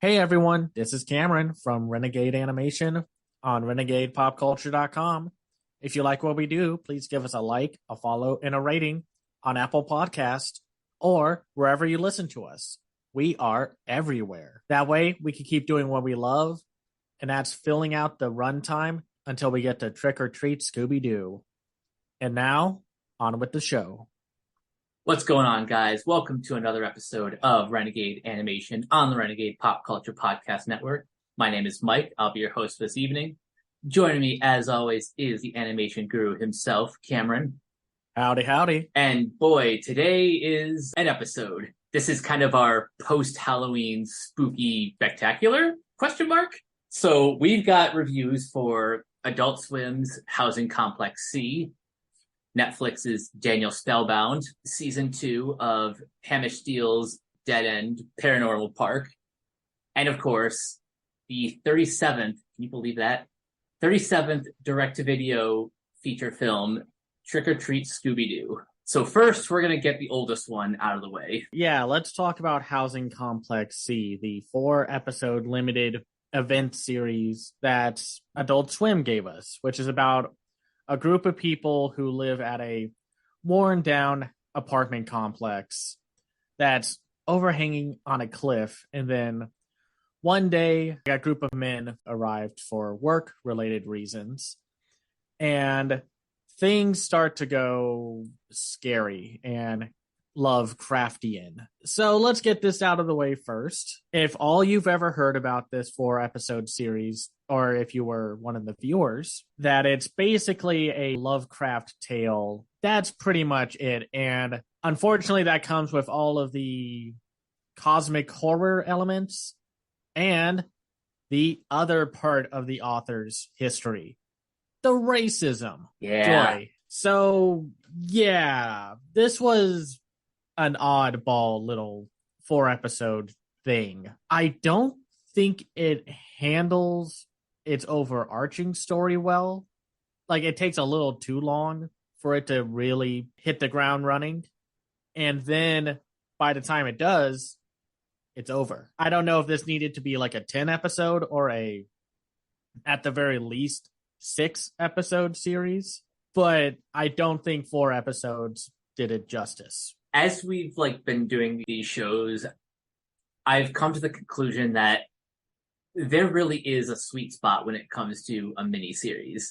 Hey everyone, this is Cameron from Renegade Animation on renegadepopculture.com. If you like what we do, please give us a like, a follow, and a rating on Apple Podcast or wherever you listen to us. We are everywhere. That way we can keep doing what we love, and that's filling out the runtime until we get to Trick or Treat Scooby-Doo. And now, on with the show. What's going on, guys? Welcome to another episode of Renegade Animation on the Renegade Pop Culture Podcast Network. My name is Mike. I'll be your host this evening. Joining me, as always, is the animation guru himself, Cameron. Howdy, howdy. And boy, today is an episode. This is kind of our post-Halloween spooky spectacular, ? So we've got reviews for Adult Swim's Housing Complex C, Netflix's Daniel Spellbound, Season 2 of Hamish Steele's Dead End Paranormal Park, and of course, the 37th, can you believe that? 37th direct-to-video feature film, Trick or Treat Scooby-Doo. So first, we're going to get the oldest one out of the way. Yeah, let's talk about Housing Complex C, the 4-episode limited event series that Adult Swim gave us, which is about a group of people who live at a worn down apartment complex that's overhanging on a cliff. And then one day, a group of men arrived for work related reasons, and things start to go scary and Lovecraftian. So let's get this out of the way first. If all you've ever heard about this 4-episode series, or if you were one of the viewers, that it's basically a Lovecraft tale, that's pretty much it. And unfortunately, that comes with all of the cosmic horror elements and the other part of the author's history, the racism. Yeah. Joy. So, yeah, this was an oddball little 4-episode thing. I don't think it handles its overarching story well. Like, it takes a little too long for it to really hit the ground running. And then by the time it does, it's over. I don't know if this needed to be like a 10-episode or at the very least, 6-episode series. But I don't think 4 episodes did it justice. As we've been doing these shows, I've come to the conclusion that there really is a sweet spot when it comes to a miniseries.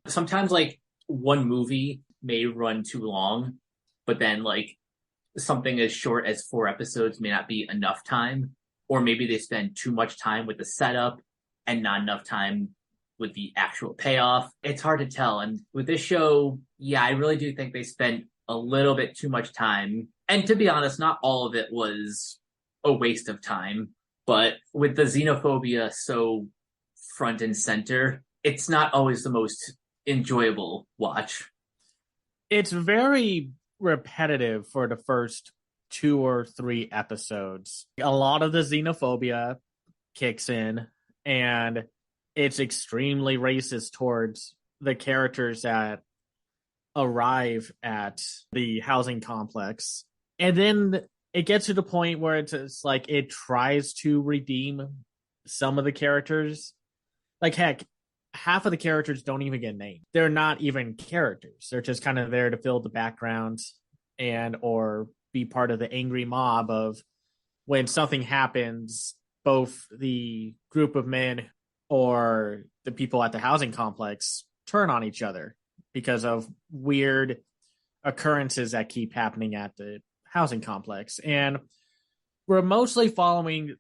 Sometimes one movie may run too long, but then something as short as 4 episodes may not be enough time, or maybe they spend too much time with the setup and not enough time with the actual payoff. It's hard to tell. And with this show, yeah, I really do think they spent a little bit too much time. And to be honest, not all of it was a waste of time. But with the xenophobia so front and center, it's not always the most enjoyable watch. It's very repetitive for the first 2 or 3 episodes. A lot of the xenophobia kicks in, and it's extremely racist towards the characters that arrive at the housing complex. And then it gets to the point where it's like it tries to redeem some of the characters. Like, heck, half of the characters don't even get named. They're not even characters. They're just kind of there to fill the background and or be part of the angry mob of when something happens, both the group of men or the people at the housing complex turn on each other because of weird occurrences that keep happening at the housing complex. And we're mostly following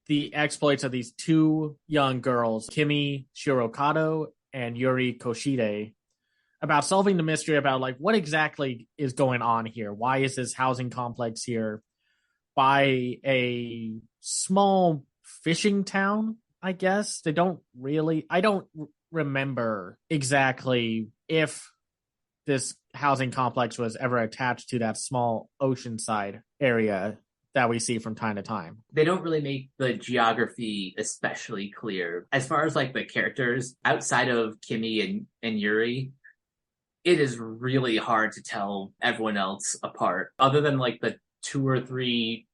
the exploits of these 2 young girls, Kimi Shirokado and Yuri Koshide, about solving the mystery about what exactly is going on here. Why is this housing complex here by a small fishing town, I guess? I don't remember exactly if this housing complex was ever attached to that small oceanside area that we see from time to time. They don't really make the geography especially clear. As far as the characters, outside of Kimi and Yuri, it is really hard to tell everyone else apart, other than the 2 or 3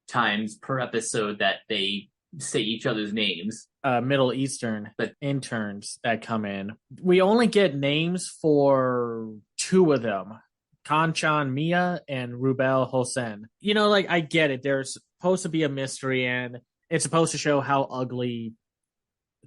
times per episode that they say each other's names. Middle Eastern interns that come in. We only get names for two of them, Kanchan Mia and Rubel Hossein. Like, I get it. There's supposed to be a mystery, and it's supposed to show how ugly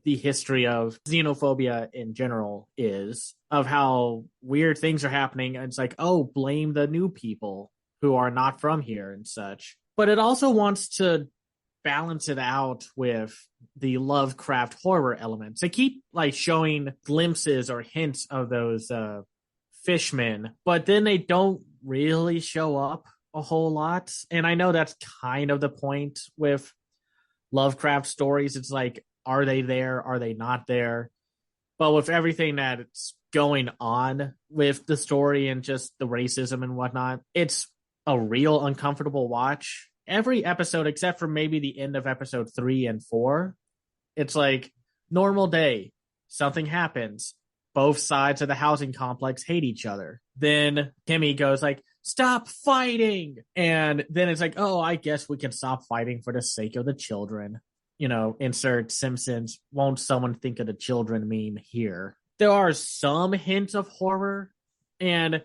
the history of xenophobia in general is, of how weird things are happening. And it's like, oh, blame the new people who are not from here and such. But it also wants to balance it out with the Lovecraft horror elements. They keep like showing glimpses or hints of those fishmen, but then they don't really show up a whole lot. And I know that's kind of the point with Lovecraft stories. It's like, are they there? Are they not there? But with everything that's going on with the story and just the racism and whatnot, it's a real uncomfortable watch. Every episode, except for maybe the end of episode 3 and 4, it's like normal day. Something happens. Both sides of the housing complex hate each other. Then Kimmy goes like, stop fighting. And then it's like, oh, I guess we can stop fighting for the sake of the children. Insert Simpsons, won't someone think of the children meme here. There are some hints of horror, but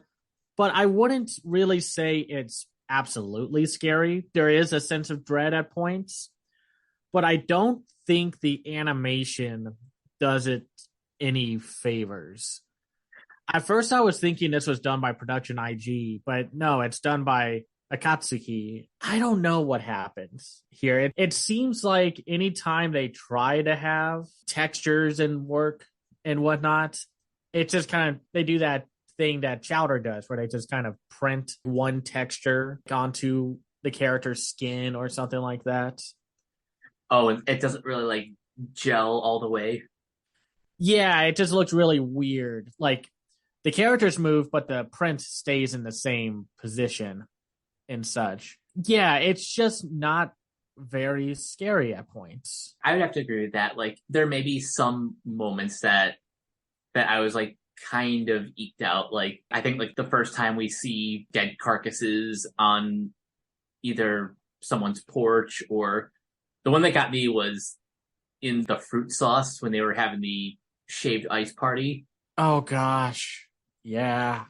I wouldn't really say it's absolutely scary. There is a sense of dread at points, but I don't think the animation does it any favors. At first, I was thinking this was done by Production IG, but no, it's done by Akatsuki. I don't know what happens here. It seems like anytime they try to have textures and work and whatnot, it's just kind of, they do that thing that Chowder does, where they just kind of print one texture onto the character's skin or something like that. Oh, and it doesn't really like gel all the way. Yeah, it just looks really weird. Like the characters move, but the print stays in the same position and such. Yeah, it's just not very scary at points. I would have to agree with that. Like there may be some moments that I was like kind of eked out. Like I think like the first time we see dead carcasses on either someone's porch, or the one that got me was in the fruit sauce when they were having the shaved ice party. Oh gosh. Yeah.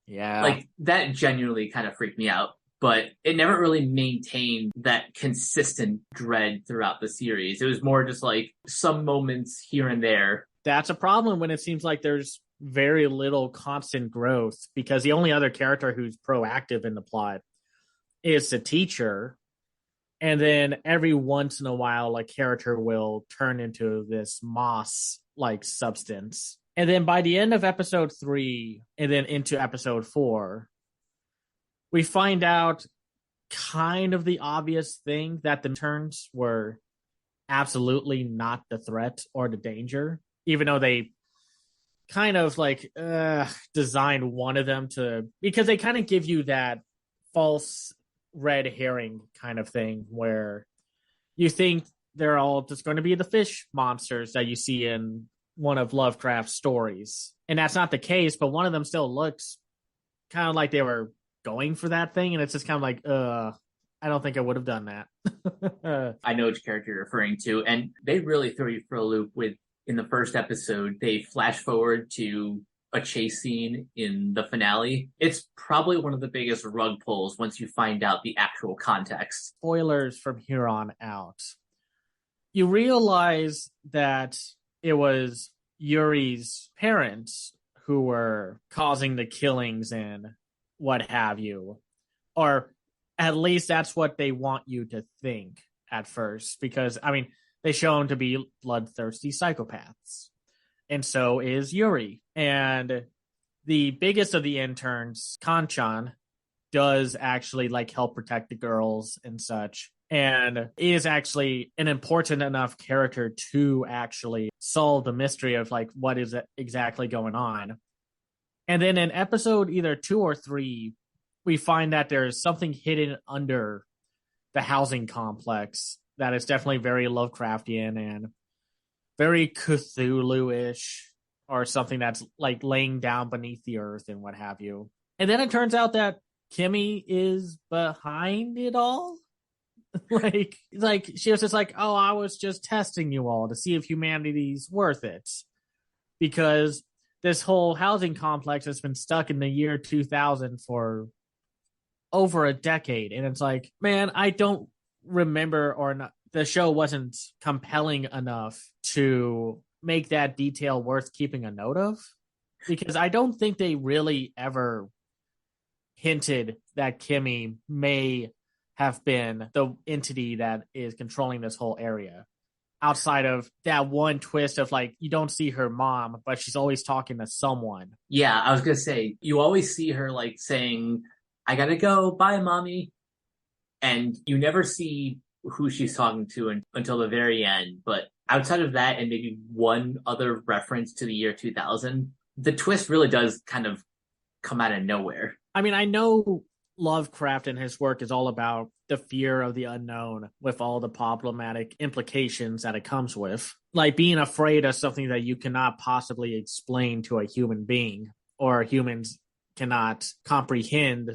Like that genuinely kind of freaked me out, but it never really maintained that consistent dread throughout the series. It was more just like some moments here and there. That's a problem when it seems like there's very little constant growth, because the only other character who's proactive in the plot is the teacher. And then every once in a while, a character will turn into this moss-like substance. And then by the end of episode 3 and then into episode 4, we find out kind of the obvious thing, that the interns were absolutely not the threat or the danger, even though they kind of designed one of them to, because they kind of give you that false red herring kind of thing where you think they're all just going to be the fish monsters that you see in one of Lovecraft's stories. And that's not the case, but one of them still looks kind of like they were going for that thing, and it's just kind of like, I don't think I would have done that. I know which character you're referring to, and they really throw you for a loop with, in the first episode, they flash forward to a chase scene in the finale. It's probably one of the biggest rug pulls once you find out the actual context. Spoilers from here on out. You realize that it was Yuri's parents who were causing the killings and what have you. Or at least that's what they want you to think at first, because, I mean, they show them to be bloodthirsty psychopaths. And so is Yuri. And the biggest of the interns, Kanchan, does actually help protect the girls and such, and is actually an important enough character to actually solve the mystery of what is exactly going on. And then in episode either 2 or 3, we find that there's something hidden under the housing complex that is definitely very Lovecraftian and very Cthulhu-ish, or something that's laying down beneath the earth and what have you. And then it turns out that Kimmy is behind it all. Like she was just like, oh, I was just testing you all to see if humanity's worth it. Because this whole housing complex has been stuck in the year 2000 for over a decade. And it's like, man, I don't remember or not, the show wasn't compelling enough to make that detail worth keeping a note of. Because I don't think they really ever hinted that Kimmy may have been the entity that is controlling this whole area. Outside of that one twist of like, you don't see her mom, but she's always talking to someone. Yeah, I was gonna say you always see her like saying, "I gotta go, bye, mommy," and you never see who she's talking to until the very end. But outside of that, and maybe one other reference to the year 2000, the twist really does kind of come out of nowhere. I mean, I know Lovecraft and his work is all about the fear of the unknown with all the problematic implications that it comes with. Like being afraid of something that you cannot possibly explain to a human being, or humans cannot comprehend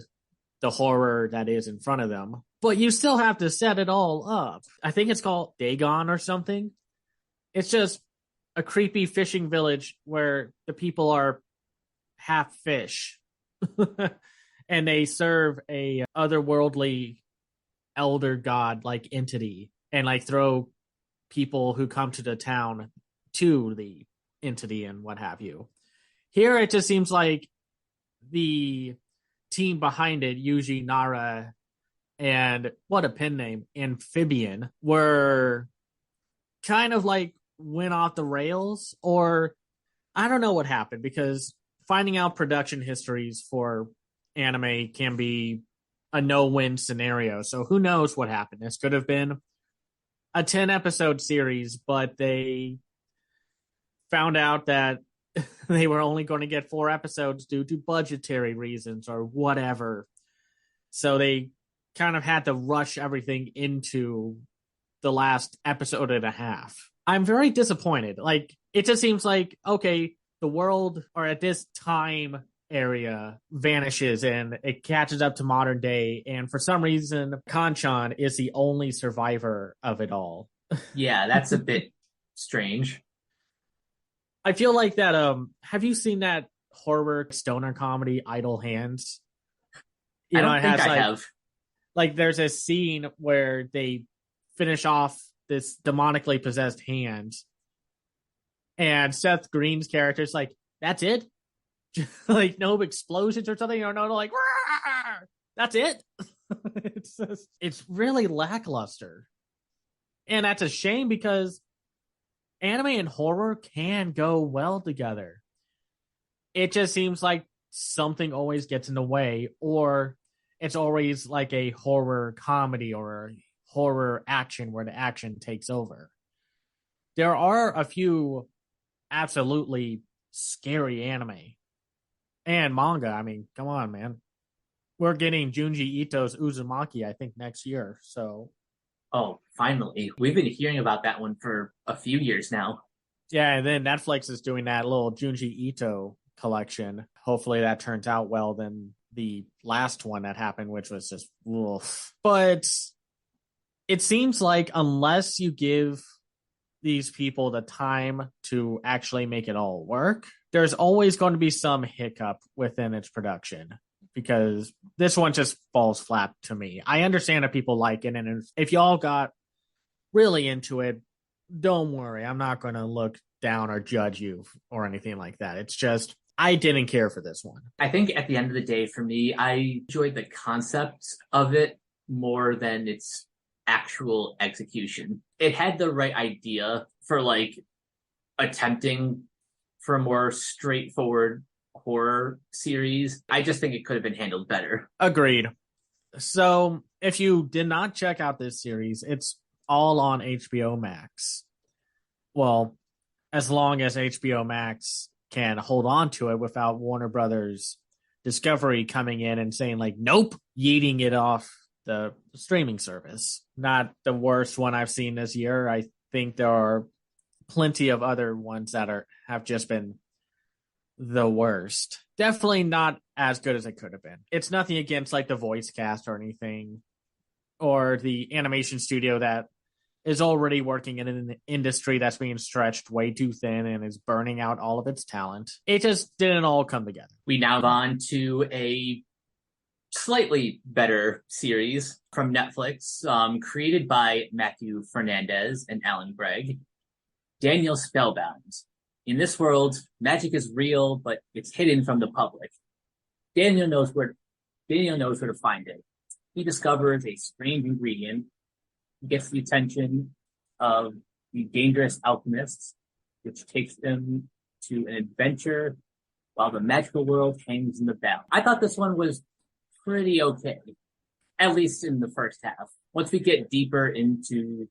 the horror that is in front of them. But you still have to set it all up. I think it's called Dagon or something. It's just a creepy fishing village where the people are half fish. And they serve a otherworldly elder god like entity and like throw people who come to the town to the entity and what have you. Here it just seems like the team behind it, Yuji Nara and what a pen name, Amphibian, were kind of like went off the rails, or I don't know what happened, because finding out production histories for anime can be a no-win scenario. So who knows what happened? This could have been a 10-episode series, but they found out that they were only going to get 4 episodes due to budgetary reasons or whatever. So they kind of had to rush everything into the last episode and a half. I'm very disappointed. Like, it just seems like, okay, the world, or at this time area, vanishes and it catches up to modern day, and for some reason Kanchan is the only survivor of it all. Yeah, that's a bit strange. I feel like that have you seen that horror stoner comedy Idle Hands? I It don't think has I like have. like there's a scene where they finish off this demonically possessed hand, and Seth Green's character is like, that's it. Like no explosions or something, or no, like that's it. It's really lackluster, and that's a shame because anime and horror can go well together. It just seems like something always gets in the way, or it's always like a horror comedy or a horror action where the action takes over. There are a few absolutely scary anime and manga. I mean, come on, man. We're getting Junji Ito's Uzumaki, I think, next year. So, Oh, finally. We've been hearing about that one for a few years now. yeah, and then Netflix is doing that little Junji Ito collection. Hopefully that turns out well than the last one that happened, which was just oof. But it seems like unless you give these people the time to actually make it all work, there's always going to be some hiccup within its production, because this one just falls flat to me. I understand that people like it, and if y'all got really into it, don't worry. I'm not going to look down or judge you or anything like that. It's just, I didn't care for this one. I think at the end of the day, for me, I enjoyed the concept of it more than its actual execution. It had the right idea for like attempting for a more straightforward horror series. I just think it could have been handled better. Agreed. So if you did not check out this series, it's all on HBO Max. Well, as long as HBO Max can hold on to it without Warner Brothers Discovery coming in and saying like, nope, yeeting it off the streaming service. Not the worst one I've seen this year. I think there are plenty of other ones that have just been the worst. Definitely not as good as it could have been. It's nothing against like the voice cast or anything, or the animation studio that is already working in an industry that's being stretched way too thin and is burning out all of its talent. It just didn't all come together. We now move on to a slightly better series from Netflix, created by Matthew Fernandez and Alan Gregg. Daniel Spellbound. In this world, magic is real, but it's hidden from the public. Daniel knows where to find it. He discovers a strange ingredient, gets the attention of the dangerous alchemists, which takes them to an adventure while the magical world hangs in the balance. I thought this one was pretty okay, at least in the first half. Once we get deeper into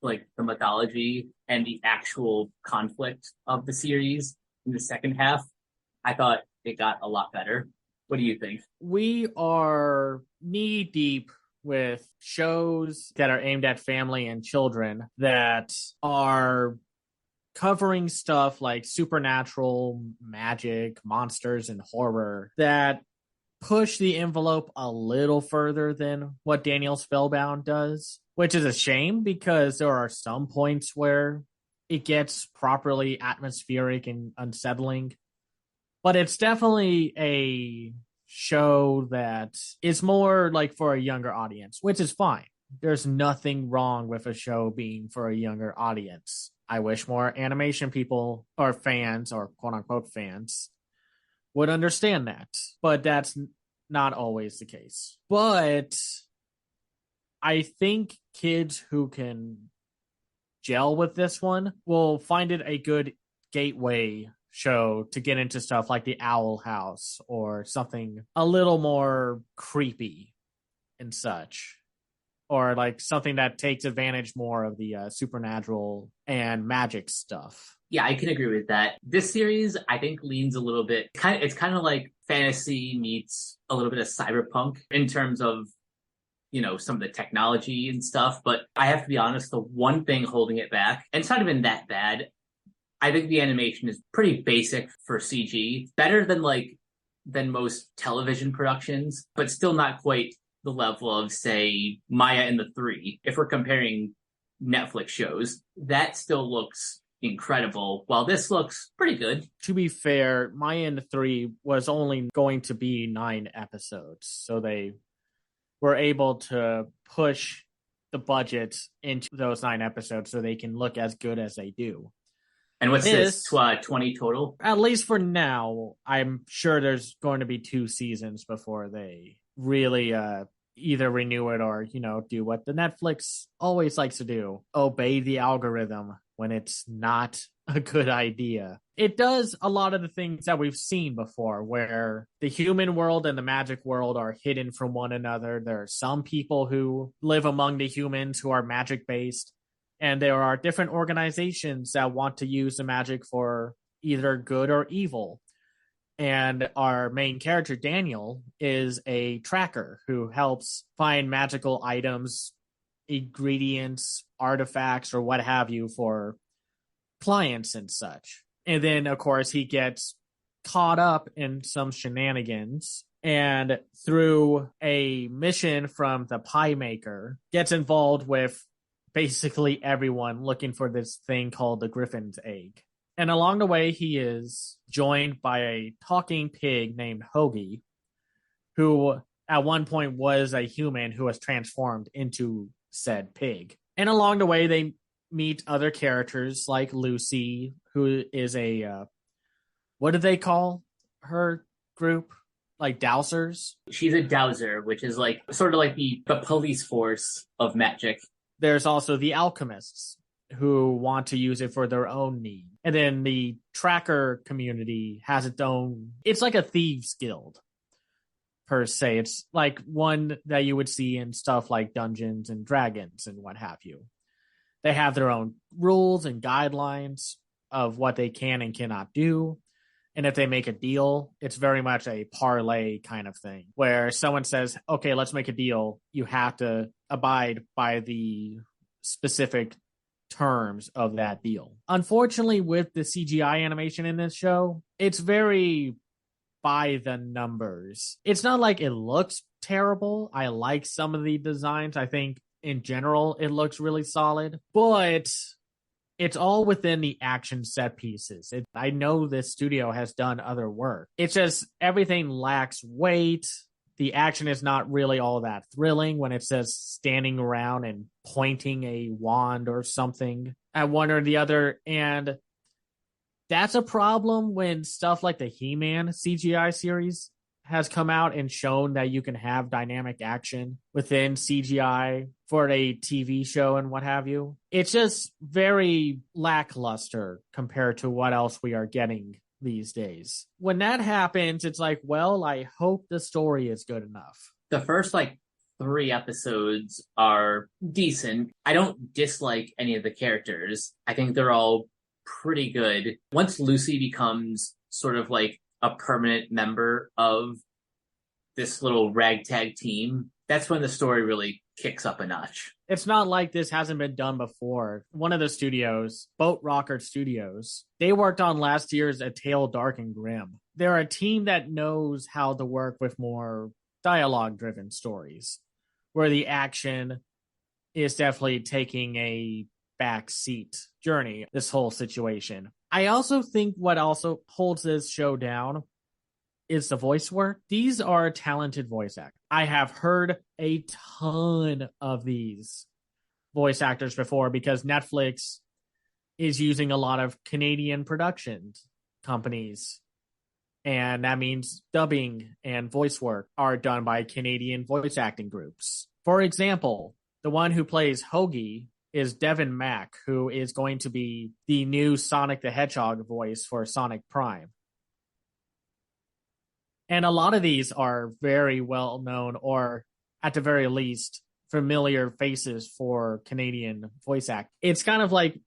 like the mythology and the actual conflict of the series in the second half, I thought it got a lot better. What do you think? We are knee deep with shows that are aimed at family and children that are covering stuff like supernatural, magic, monsters, and horror that push the envelope a little further than what Daniel Spellbound does, which is a shame because there are some points where it gets properly atmospheric and unsettling. But it's definitely a show that is more like for a younger audience, which is fine. There's nothing wrong with a show being for a younger audience. I wish more animation people or fans or quote unquote fans would understand that, but that's not always the case. But I think kids who can gel with this one will find it a good gateway show to get into stuff like the Owl House or something a little more creepy and such, or like something that takes advantage more of the supernatural and magic stuff. Yeah, I can agree with that. This series, I think, leans a little bit. It's kind of like fantasy meets a little bit of cyberpunk in terms of, you know, some of the technology and stuff. But I have to be honest, the one thing holding it back, and it's not even that bad, I think the animation is pretty basic for CG. Better than most television productions, but still not quite the level of, say, Maya and the Three. If we're comparing Netflix shows, that still looks incredible, while this looks pretty good. To be fair, Maya and the Three was only going to be 9 episodes, so they were able to push the budget into those 9 episodes so they can look as good as they do. And what's this 20 total? At least for now. I'm sure there's going to be 2 seasons before they really either renew it or, you know, do what the Netflix always likes to do, obey the algorithm when it's not a good idea. It does a lot of the things that we've seen before, where the human world and the magic world are hidden from one another. There are some people who live among the humans who are magic based, and there are different organizations that want to use the magic for either good or evil. And our main character, Daniel, is a tracker who helps find magical items, ingredients, artifacts, or what have you for clients and such. And then, of course, he gets caught up in some shenanigans and through a mission from the pie maker, gets involved with basically everyone looking for this thing called the Griffin's Egg. And along the way, he is joined by a talking pig named Hoagie, who at one point was a human who was transformed into said pig. And along the way, they meet other characters like Lucy, who is a, what do they call her group? Like dowsers? She's a dowser, which is like sort of like the police force of magic. There's also the alchemists, who want to use it for their own need. And then the tracker community has its own, it's like a thieves guild per se. It's like one that you would see in stuff like Dungeons and Dragons and what have you. They have their own rules and guidelines of what they can and cannot do. And if they make a deal, it's very much a parlay kind of thing where someone says, okay, let's make a deal. You have to abide by the specific terms of that deal. Unfortunately, with the CGI animation in this show, it's very by the numbers. It's not like it looks terrible. I like some of the designs. I think in general it looks really solid, but it's all within the action set pieces. I know this studio has done other work. It's just everything lacks weight. The action is not really all that thrilling when it says standing around and pointing a wand or something at one or the other. And that's a problem when stuff like the He-Man CGI series has come out and shown that you can have dynamic action within CGI for a TV show and what have you. It's just very lackluster compared to what else we are getting these days. When that happens, it's like, well, I hope the story is good enough. The first like 3 episodes are decent. I don't dislike any of the characters. I think they're all pretty good. Once Lucy becomes sort of like a permanent member of this little ragtag team, that's when the story really kicks up a notch. It's not like this hasn't been done before. One of the studios, Boat Rocker Studios, they worked on last year's A Tale Dark and Grim. They're a team that knows how to work with more dialogue-driven stories, where the action is definitely taking a backseat journey, this whole situation. I also think what also holds this show down is the voice work. These are talented voice actors. I have heard a ton of these voice actors before because Netflix is using a lot of Canadian production companies. And that means dubbing and voice work are done by Canadian voice acting groups. For example, the one who plays Hoagie is Devin Mack, who is going to be the new Sonic the Hedgehog voice for Sonic Prime. And a lot of these are very well known, or at the very least, familiar faces for Canadian voice act. It's kind of like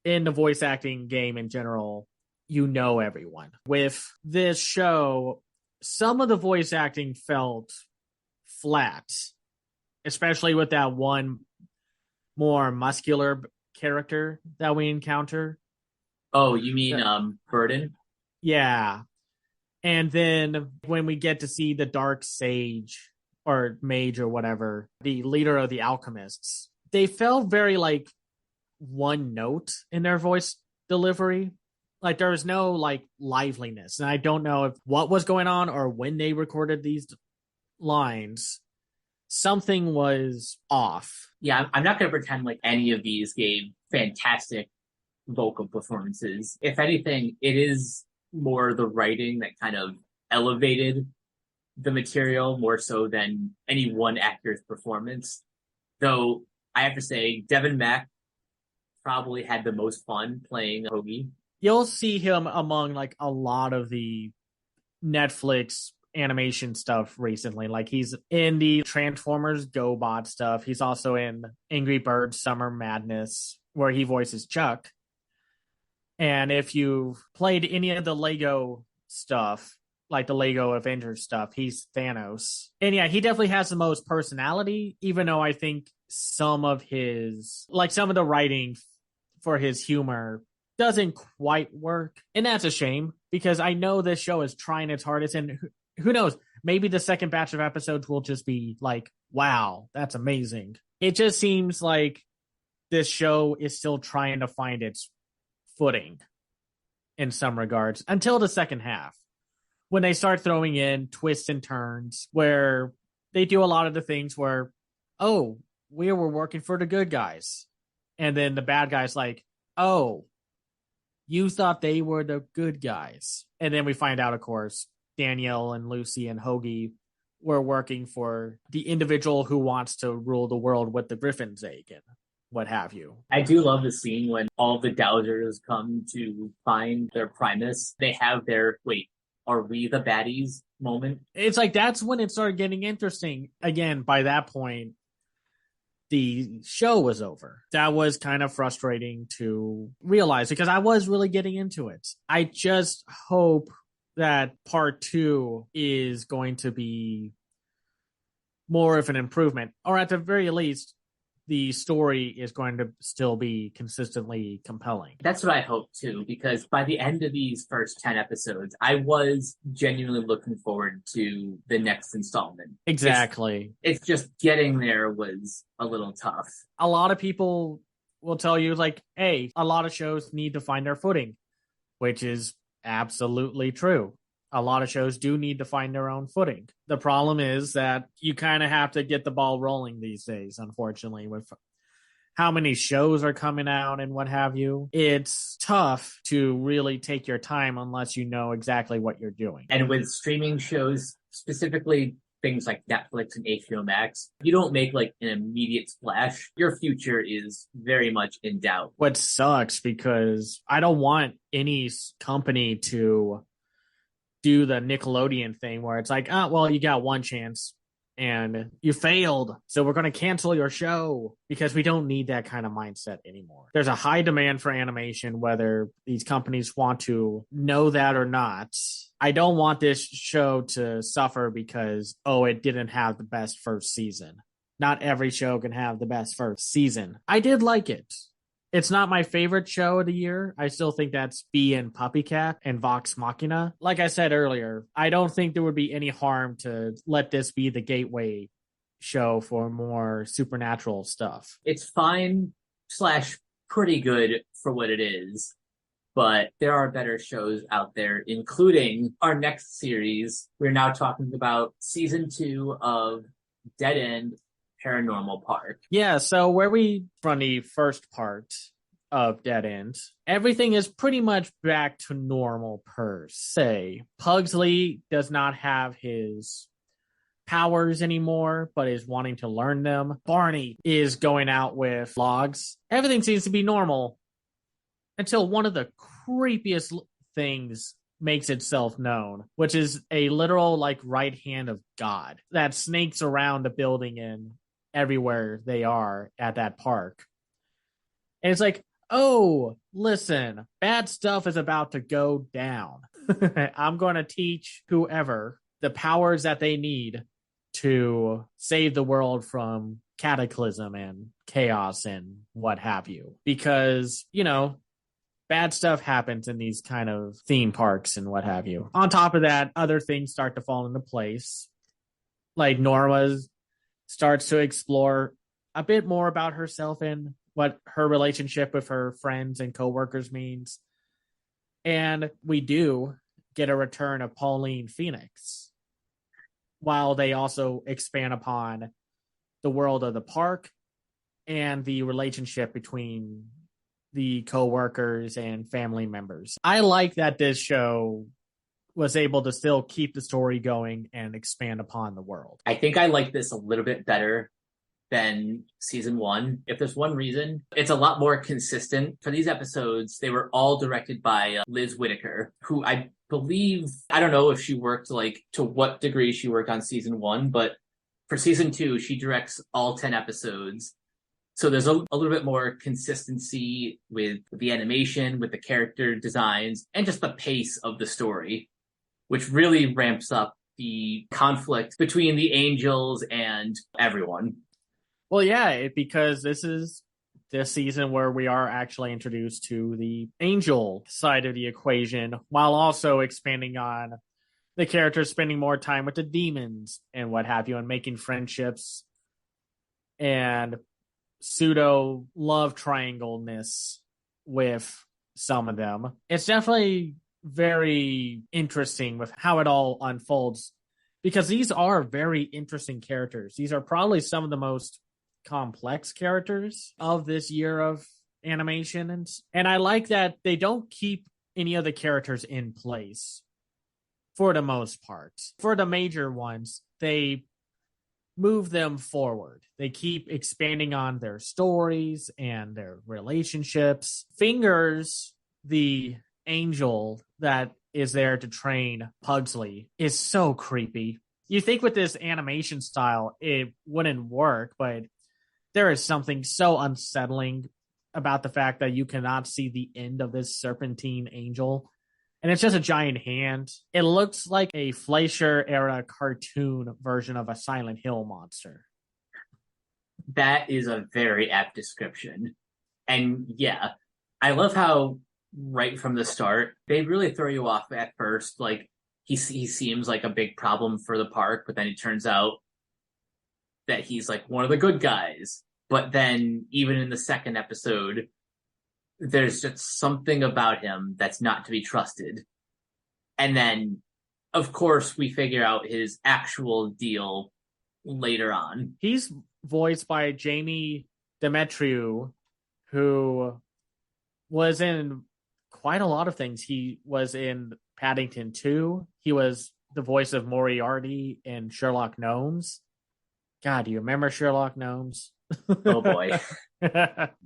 in the voice acting game in general, you know everyone. With this show, some of the voice acting felt flat, especially with that one more muscular character that we encounter. Oh, you mean Burden? Yeah. And then when we get to see the Dark Sage or Mage or whatever, the leader of the alchemists, they felt very like one note in their voice delivery. Like there was no like liveliness. And I don't know if what was going on or when they recorded these lines, something was off. Yeah, I'm not going to pretend like any of these gave fantastic vocal performances. If anything, it is more the writing that kind of elevated the material more so than any one actor's performance. Though I have to say, Devin Mack probably had the most fun playing Hoagie. You'll see him among like a lot of the Netflix animation stuff recently. Like he's in the Transformers GoBot stuff. He's also in Angry Birds Summer Madness, where he voices Chuck. And if you've played any of the Lego stuff, like the Lego Avengers stuff, he's Thanos. And yeah, he definitely has the most personality, even though I think some of the writing for his humor doesn't quite work. And that's a shame because I know this show is trying its hardest, and who knows, maybe the second batch of episodes will just be like, wow, that's amazing. It just seems like this show is still trying to find its footing in some regards until the second half, when they start throwing in twists and turns where they do a lot of the things where, oh, we were working for the good guys. And then the bad guys like, oh, you thought they were the good guys. And then we find out, of course, Danielle and Lucy and Hoagie were working for the individual who wants to rule the world with the Griffin's egg and what have you. I do love the scene when all the Dougers come to find their Primus. They have their, wait, are we the baddies moment? It's like that's when it started getting interesting. Again, by that point, the show was over. That was kind of frustrating to realize because I was really getting into it. I just hope that part 2 is going to be more of an improvement, or at the very least, the story is going to still be consistently compelling. That's what I hope too, because by the end of these first 10 episodes, I was genuinely looking forward to the next installment. Exactly. It's just getting there was a little tough. A lot of people will tell you, like, hey, a lot of shows need to find their footing, which is absolutely true. A lot of shows do need to find their own footing. The problem is that you kind of have to get the ball rolling these days, unfortunately, with how many shows are coming out and what have you. It's tough to really take your time unless you know exactly what you're doing. And with streaming shows, specifically things like Netflix and HBO Max, you don't make like an immediate splash. Your future is very much in doubt. What sucks, because I don't want any company to do the Nickelodeon thing where it's like, oh, well, you got one chance and you failed, so we're going to cancel your show, because we don't need that kind of mindset anymore. There's a high demand for animation, whether these companies want to know that or not. I don't want this show to suffer because, oh, it didn't have the best first season. Not every show can have the best first season. I did like it. It's not my favorite show of the year. I still think that's Bee and Puppycat and Vox Machina. Like I said earlier, I don't think there would be any harm to let this be the gateway show for more supernatural stuff. It's fine / pretty good for what it is, but there are better shows out there, including our next series. We're now talking about season 2 of Dead End Paranormal Park. Yeah, so where we, from the first part of Dead End, everything is pretty much back to normal per se. Pugsley does not have his powers anymore, but is wanting to learn them. Barney is going out with logs. Everything seems to be normal until one of the creepiest things makes itself known, which is a literal like right hand of God that snakes around the building and everywhere they are at that park. And it's like, oh, listen, bad stuff is about to go down. I'm going to teach whoever the powers that they need to save the world from cataclysm and chaos and what have you. Because, you know, bad stuff happens in these kind of theme parks and what have you. On top of that, other things start to fall into place. Like Norma starts to explore a bit more about herself and what her relationship with her friends and coworkers means. And we do get a return of Pauline Phoenix, while they also expand upon the world of the park and the relationship between the coworkers and family members. I like that this show was able to still keep the story going and expand upon the world. I think I like this a little bit better than season 1. If there's one reason, it's a lot more consistent. For these episodes, they were all directed by Liz Whitaker, who I believe, I don't know if she worked like to what degree she worked on season 1, but for season 2, she directs all 10 episodes. So there's a little bit more consistency with the animation, with the character designs, and just the pace of the story, which really ramps up the conflict between the angels and everyone. Well, yeah, because this is this season where we are actually introduced to the angel side of the equation, while also expanding on the characters spending more time with the demons and what have you, and making friendships and pseudo love triangle-ness with some of them. It's definitely very interesting with how it all unfolds, because these are very interesting characters. These are probably some of the most complex characters of this year of animation, and I like that they don't keep any of the characters in place for the most part. For the major ones, they move them forward. They keep expanding on their stories and their relationships. Fingers, the angel that is there to train Pugsley, is so creepy. You think with this animation style it wouldn't work, but there is something so unsettling about the fact that you cannot see the end of this serpentine angel. And it's just a giant hand. It looks like a Fleischer era cartoon version of a Silent Hill monster. That is a very apt description. And yeah, I love how right from the start, they really throw you off at first. Like, he seems like a big problem for the park, but then it turns out that he's like one of the good guys. But then, even in the second episode, there's just something about him that's not to be trusted. And then, of course, we figure out his actual deal later on. He's voiced by Jamie Demetriou, who was in quite a lot of things. He was in Paddington 2. He was the voice of Moriarty in Sherlock Gnomes. God, do you remember Sherlock Gnomes? Oh boy.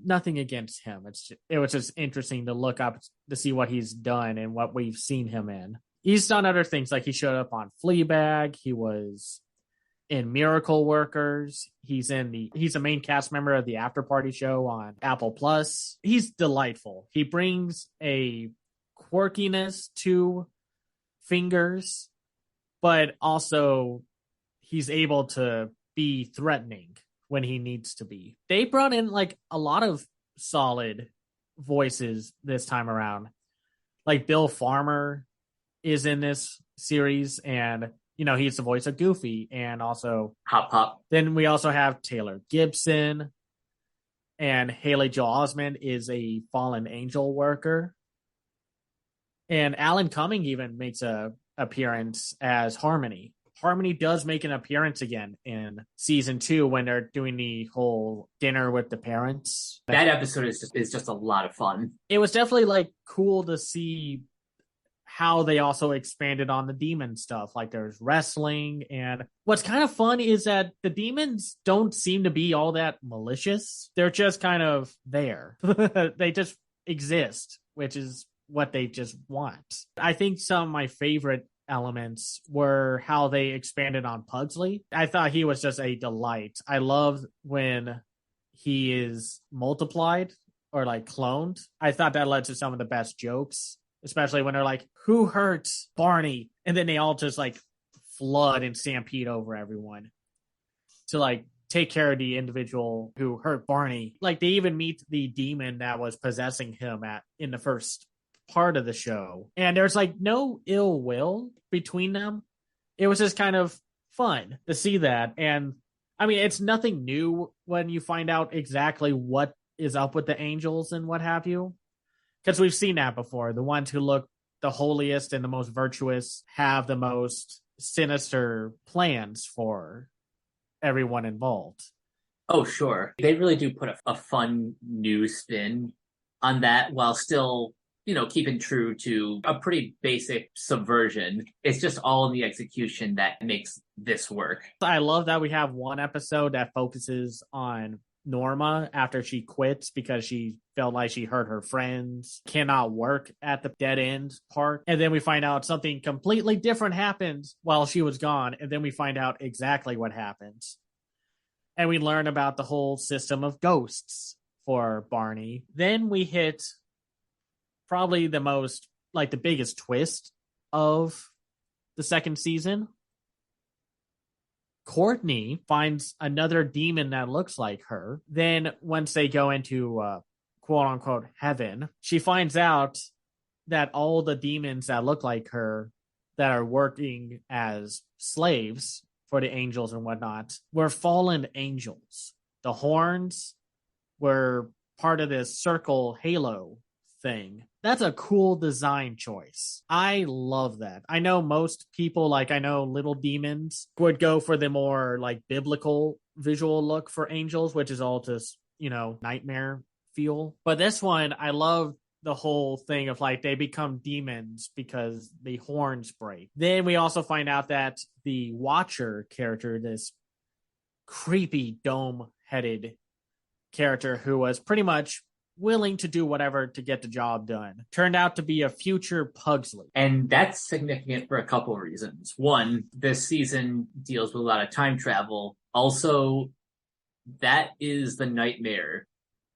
Nothing against him. It was just interesting to look up to see what he's done and what we've seen him in. He's done other things, like he showed up on Fleabag. He was in Miracle Workers. He's a main cast member of the After Party show on Apple Plus. He's delightful. He brings a quirkiness to Fingers, but also he's able to be threatening when he needs to be. They brought in like a lot of solid voices this time around. Like Bill Farmer is in this series, and he's the voice of Goofy and also Hop Hop. Then we also have Taylor Gibson, and Haley Joel Osment is a fallen angel worker. And Alan Cumming even makes a appearance as Harmony. Harmony does make an appearance again in season 2 when they're doing the whole dinner with the parents. That episode is just a lot of fun. It was definitely like cool to see how they also expanded on the demon stuff. Like there's wrestling, and what's kind of fun is that the demons don't seem to be all that malicious. They're just kind of there. They just exist, which is what they just want. I think some of my favorite elements were how they expanded on Pugsley. I thought he was just a delight. I love when he is multiplied or like cloned. I thought that led to some of the best jokes, especially when they're like, who hurt Barney? And then they all just like flood and stampede over everyone to like take care of the individual who hurt Barney. Like they even meet the demon that was possessing him in the first part of the show, and there's like no ill will between them. It was just kind of fun to see that. And I mean, it's nothing new when you find out exactly what is up with the angels and what have you, because we've seen that before. The ones who look the holiest and the most virtuous have the most sinister plans for everyone involved. Oh, sure. They really do put a fun new spin on that while still keeping true to a pretty basic subversion. It's just all in the execution that makes this work. I love that we have one episode that focuses on Norma after she quits because she felt like she hurt her friends, cannot work at the dead end park. And then we find out something completely different happened while she was gone. And then we find out exactly what happened. And we learn about the whole system of ghosts for Barney. Then we hit probably the biggest twist of the second season. Courtney finds another demon that looks like her. Then once they go into quote unquote heaven, she finds out that all the demons that look like her that are working as slaves for the angels and whatnot were fallen angels. The horns were part of this circle halo thing. That's a cool design choice. I love that. I know most people, like I know Little Demons, would go for the more like biblical visual look for angels, which is all just, nightmare feel. But this one, I love the whole thing of like they become demons because the horns break. Then we also find out that the Watcher character, this creepy dome-headed character who was pretty much willing to do whatever to get the job done, turned out to be a future Pugsley. And that's significant for a couple of reasons. One, this season deals with a lot of time travel. Also, that is the nightmare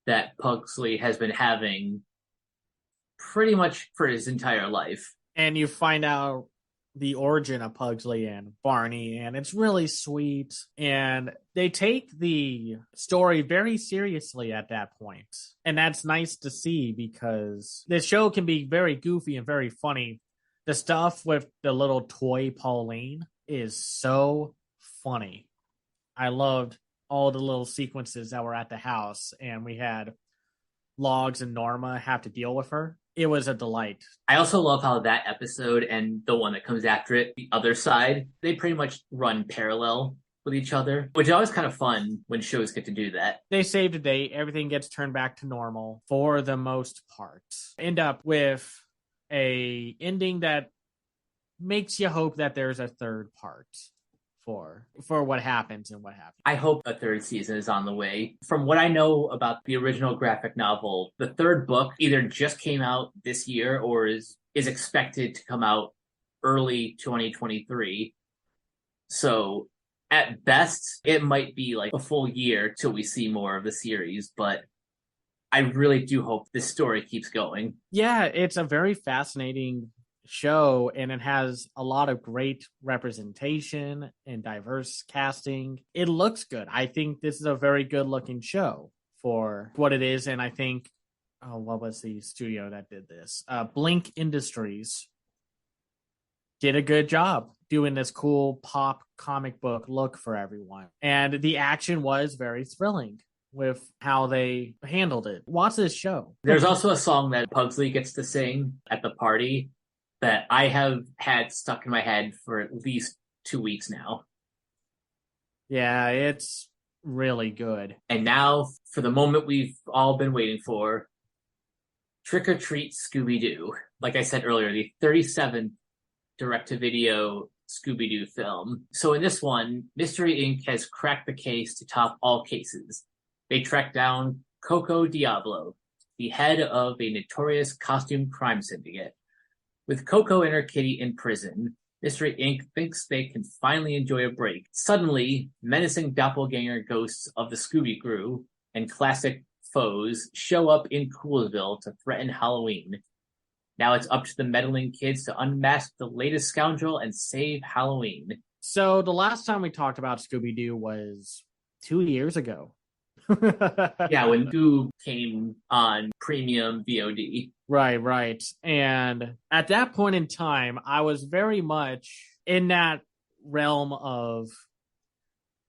that Pugsley has been having pretty much for his entire life. And you find out the origin of Pugsley and Barney, and it's really sweet. And they take the story very seriously at that point. And that's nice to see because this show can be very goofy and very funny. The stuff with the little toy Pauline is so funny. I loved all the little sequences that were at the house, and we had Logs and Norma have to deal with her. It was a delight. I also love how that episode and the one that comes after it, the other side, they pretty much run parallel with each other, which is always kind of fun when shows get to do that. They save the day. Everything gets turned back to normal for the most part. End up with a ending that makes you hope that there's a third part for what happens and what happens. I hope a third season is on the way. From what I know about the original graphic novel, the third book either just came out this year or is expected to come out early 2023. So at best, it might be like a full year till we see more of the series, but I really do hope this story keeps going. Yeah, it's a very fascinating show, and it has a lot of great representation and diverse casting. It looks good. I think this is a very good looking show for what it is. And I think, what was the studio that did this? Blink Industries did a good job doing this cool pop comic book look for everyone. And the action was very thrilling with how they handled it. Watch this show. There's also a song that Pugsley gets to sing at the party that I have had stuck in my head for at least 2 weeks now. Yeah, it's really good. And now, for the moment we've all been waiting for, Trick or Treat Scooby-Doo. Like I said earlier, the 37th direct-to-video Scooby-Doo film. So in this one, Mystery Inc. has cracked the case to top all cases. They track down Coco Diablo, the head of a notorious costume crime syndicate. With Coco and her kitty in prison, Mystery Inc. thinks they can finally enjoy a break. Suddenly, menacing doppelganger ghosts of the Scooby Crew and classic foes show up in Coolsville to threaten Halloween. Now it's up to the meddling kids to unmask the latest scoundrel and save Halloween. So the last time we talked about Scooby-Doo was 2 years ago. Yeah, when Scoob came on premium VOD. Right. And at that point in time, I was very much in that realm of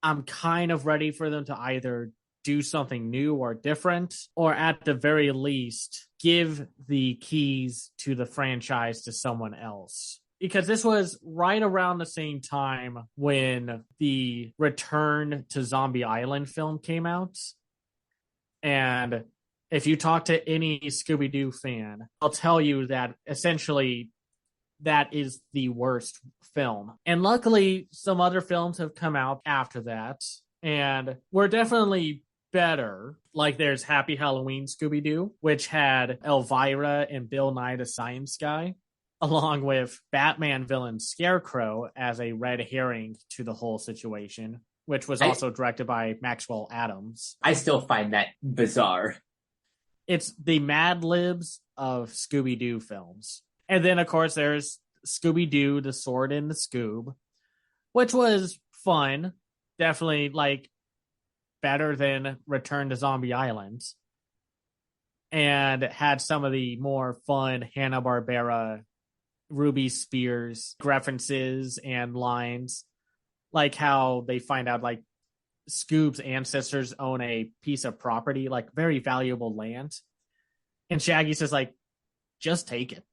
I'm kind of ready for them to either do something new or different, or at the very least, give the keys to the franchise to someone else. Because this was right around the same time when the Return to Zombie Island film came out. And if you talk to any Scooby-Doo fan, I'll tell you that essentially that is the worst film. And luckily, some other films have come out after that, and were definitely better. Like there's Happy Halloween Scooby-Doo, which had Elvira and Bill Nye the Science Guy, along with Batman villain Scarecrow as a red herring to the whole situation, which was also directed by Maxwell Adams. I still find that bizarre. It's the Mad Libs of Scooby-Doo films. And then, of course, there's Scooby-Doo, The Sword and the Scoob, which was fun. Definitely, like, better than Return to Zombie Island. And had some of the more fun Hanna-Barbera, Ruby Spears references and lines. Like how they find out, like, Scoob's ancestors own a piece of property, like very valuable land. And Shaggy says, like, just take it.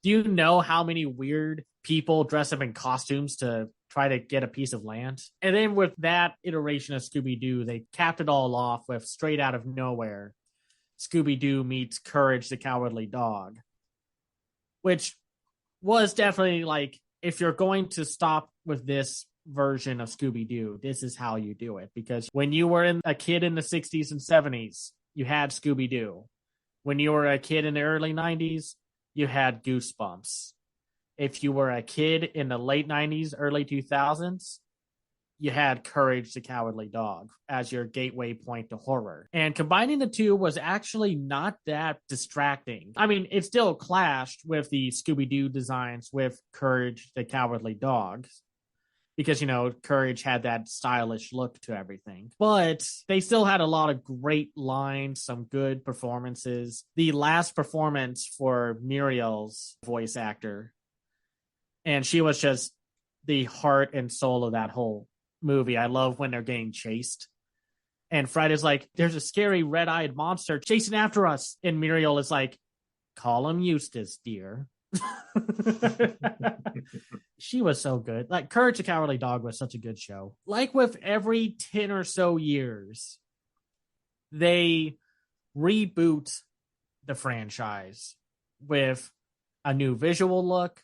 Do you know how many weird people dress up in costumes to try to get a piece of land? And then with that iteration of Scooby-Doo, they capped it all off with straight out of nowhere, Scooby-Doo meets Courage the Cowardly Dog, which was definitely like, if you're going to stop with this version of Scooby-Doo, this is how you do it. Because when you were a kid in the 60s and 70s, you had Scooby-Doo. When you were a kid in the early 90s, you had Goosebumps. If you were a kid in the late 90s, early 2000s, you had Courage the Cowardly Dog as your gateway point to horror. And combining the two was actually not that distracting. I mean, it still clashed with the Scooby-Doo designs with Courage the Cowardly Dog, because, Courage had that stylish look to everything. But they still had a lot of great lines, some good performances. The last performance for Muriel's voice actor, and she was just the heart and soul of that whole movie. I love when they're getting chased. And Friday's like, there's a scary red-eyed monster chasing after us. And Muriel is like, call him Eustace, dear. She was so good. Like, Courage the Cowardly Dog was such a good show. Like with every 10 or so years, they reboot the franchise with a new visual look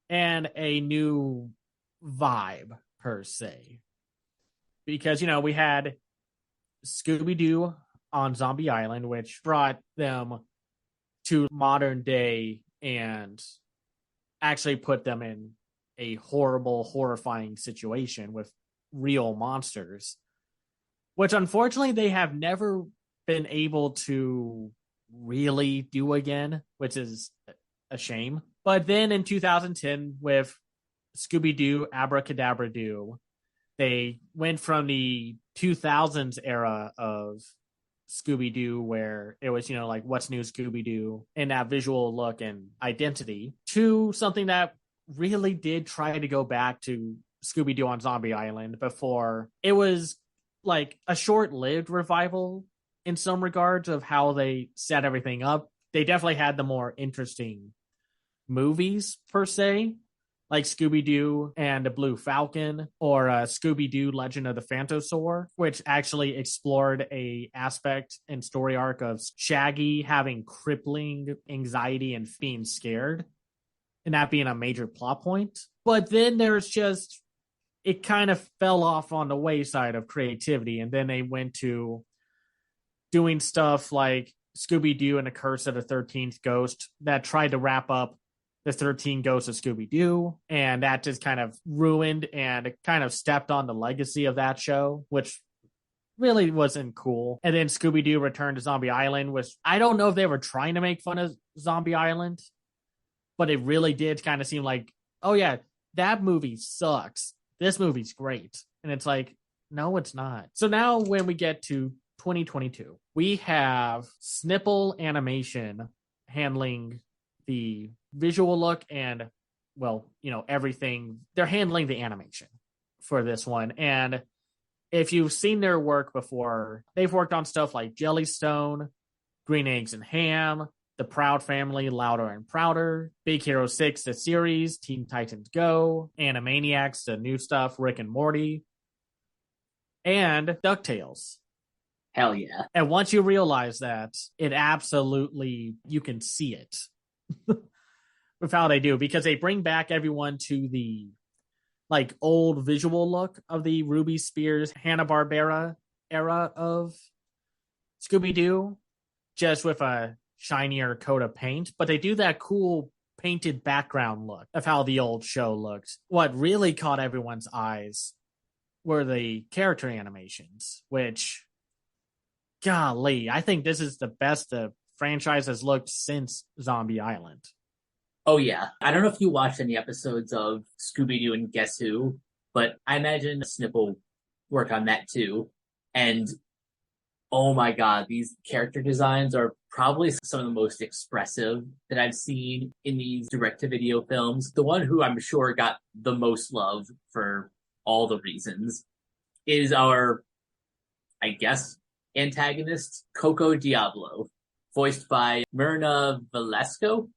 and a new vibe, per se. Because, we had Scooby-Doo on Zombie Island, which brought them to modern day and actually put them in a horrible, horrifying situation with real monsters, which unfortunately they have never been able to really do again, which is a shame. But then in 2010 with Scooby-Doo Abracadabra Doo, they went from the 2000s era of Scooby-Doo, where it was, like What's New Scooby-Doo, and that visual look and identity, to something that really did try to go back to Scooby-Doo on Zombie Island before. It was like a short-lived revival in some regards of how they set everything up. They definitely had the more interesting movies, per se, like Scooby-Doo and the Blue Falcon, or Scooby-Doo Legend of the Phantosaur, which actually explored a aspect and story arc of Shaggy having crippling anxiety and being scared, and that being a major plot point. But then there's just, it kind of fell off on the wayside of creativity, and then they went to doing stuff like Scooby-Doo and the Curse of the 13th Ghost that tried to wrap up the 13 Ghosts of Scooby-Doo, and that just kind of ruined and kind of stepped on the legacy of that show, which really wasn't cool. And then Scooby-Doo Return to Zombie Island, which I don't know if they were trying to make fun of Zombie Island, but it really did kind of seem like, oh yeah, that movie sucks. This movie's great. And it's like, no, it's not. So now when we get to 2022, we have Snipple Animation handling the visual look and, well, everything. They're handling the animation for this one. And if you've seen their work before, they've worked on stuff like Jellystone, Green Eggs and Ham, The Proud Family, Louder and Prouder, Big Hero 6, the series, Teen Titans Go, Animaniacs, the new stuff, Rick and Morty, and DuckTales. Hell yeah. And once you realize that, it absolutely, you can see it with how they do, because they bring back everyone to the like old visual look of the Ruby Spears Hanna-Barbera era of Scooby-Doo, just with a shinier coat of paint. But they do that cool painted background look of how the old show looked. What really caught everyone's eyes were the character animations, which, golly, I think this is the best the franchise has looked since Zombie Island. Oh yeah. I don't know if you watched any episodes of Scooby-Doo and Guess Who, but I imagine Snipple worked on that too. And oh my god, these character designs are probably some of the most expressive that I've seen in these direct-to-video films. The one who I'm sure got the most love for all the reasons is our, I guess, antagonist, Coco Diablo, voiced by Myrna Velasco.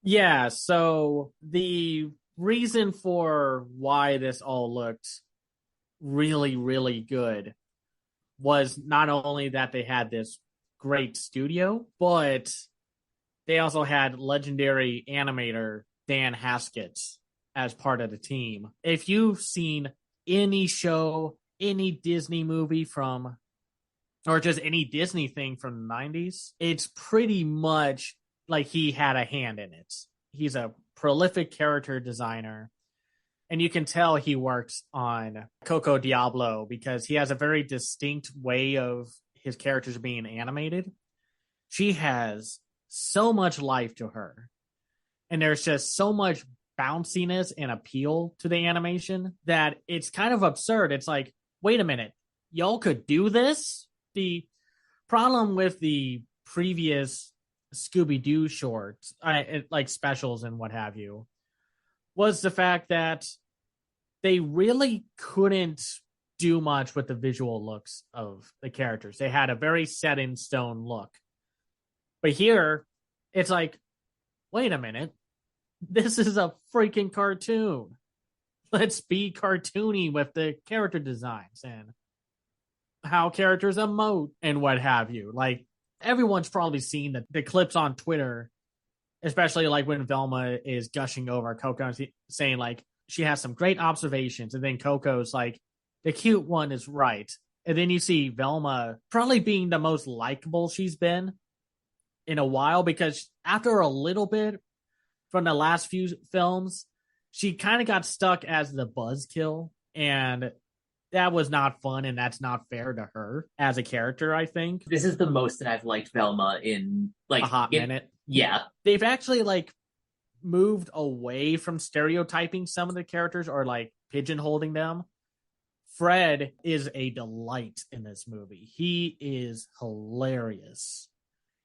Yeah, so the reason for why this all looked really, really good was not only that they had this great studio, but they also had legendary animator Dan Haskett as part of the team. If you've seen any show, any Disney movie from, or just any Disney thing from the 90s, it's pretty much like he had a hand in it. He's a prolific character designer, And you can tell he works on Coco Diablo because he has a very distinct way of his characters being animated. She has so much life to her. And there's just so much bounciness and appeal to the animation that it's kind of absurd. It's like, wait a minute, y'all could do this? The problem with the previous Scooby-Doo shorts, like specials and what have you, was the fact that they really couldn't do much with the visual looks of the characters. They had a very set in stone look. But here, it's like, wait a minute, this is a freaking cartoon. Let's be cartoony with the character designs and how characters emote and what have you. Like, everyone's probably seen the clips on Twitter, especially like when Velma is gushing over Coco and saying like she has some great observations, and then Coco's like, the cute one is right. And then you see Velma probably being the most likable she's been in a while, because after a little bit from the last few films, she kind of got stuck as the buzzkill, and that was not fun, and that's not fair to her as a character, I think. This is the most that I've liked Velma in like a hot minute. Yeah. They've actually like moved away from stereotyping some of the characters or like pigeonholing them. Fred is a delight in this movie. He is hilarious.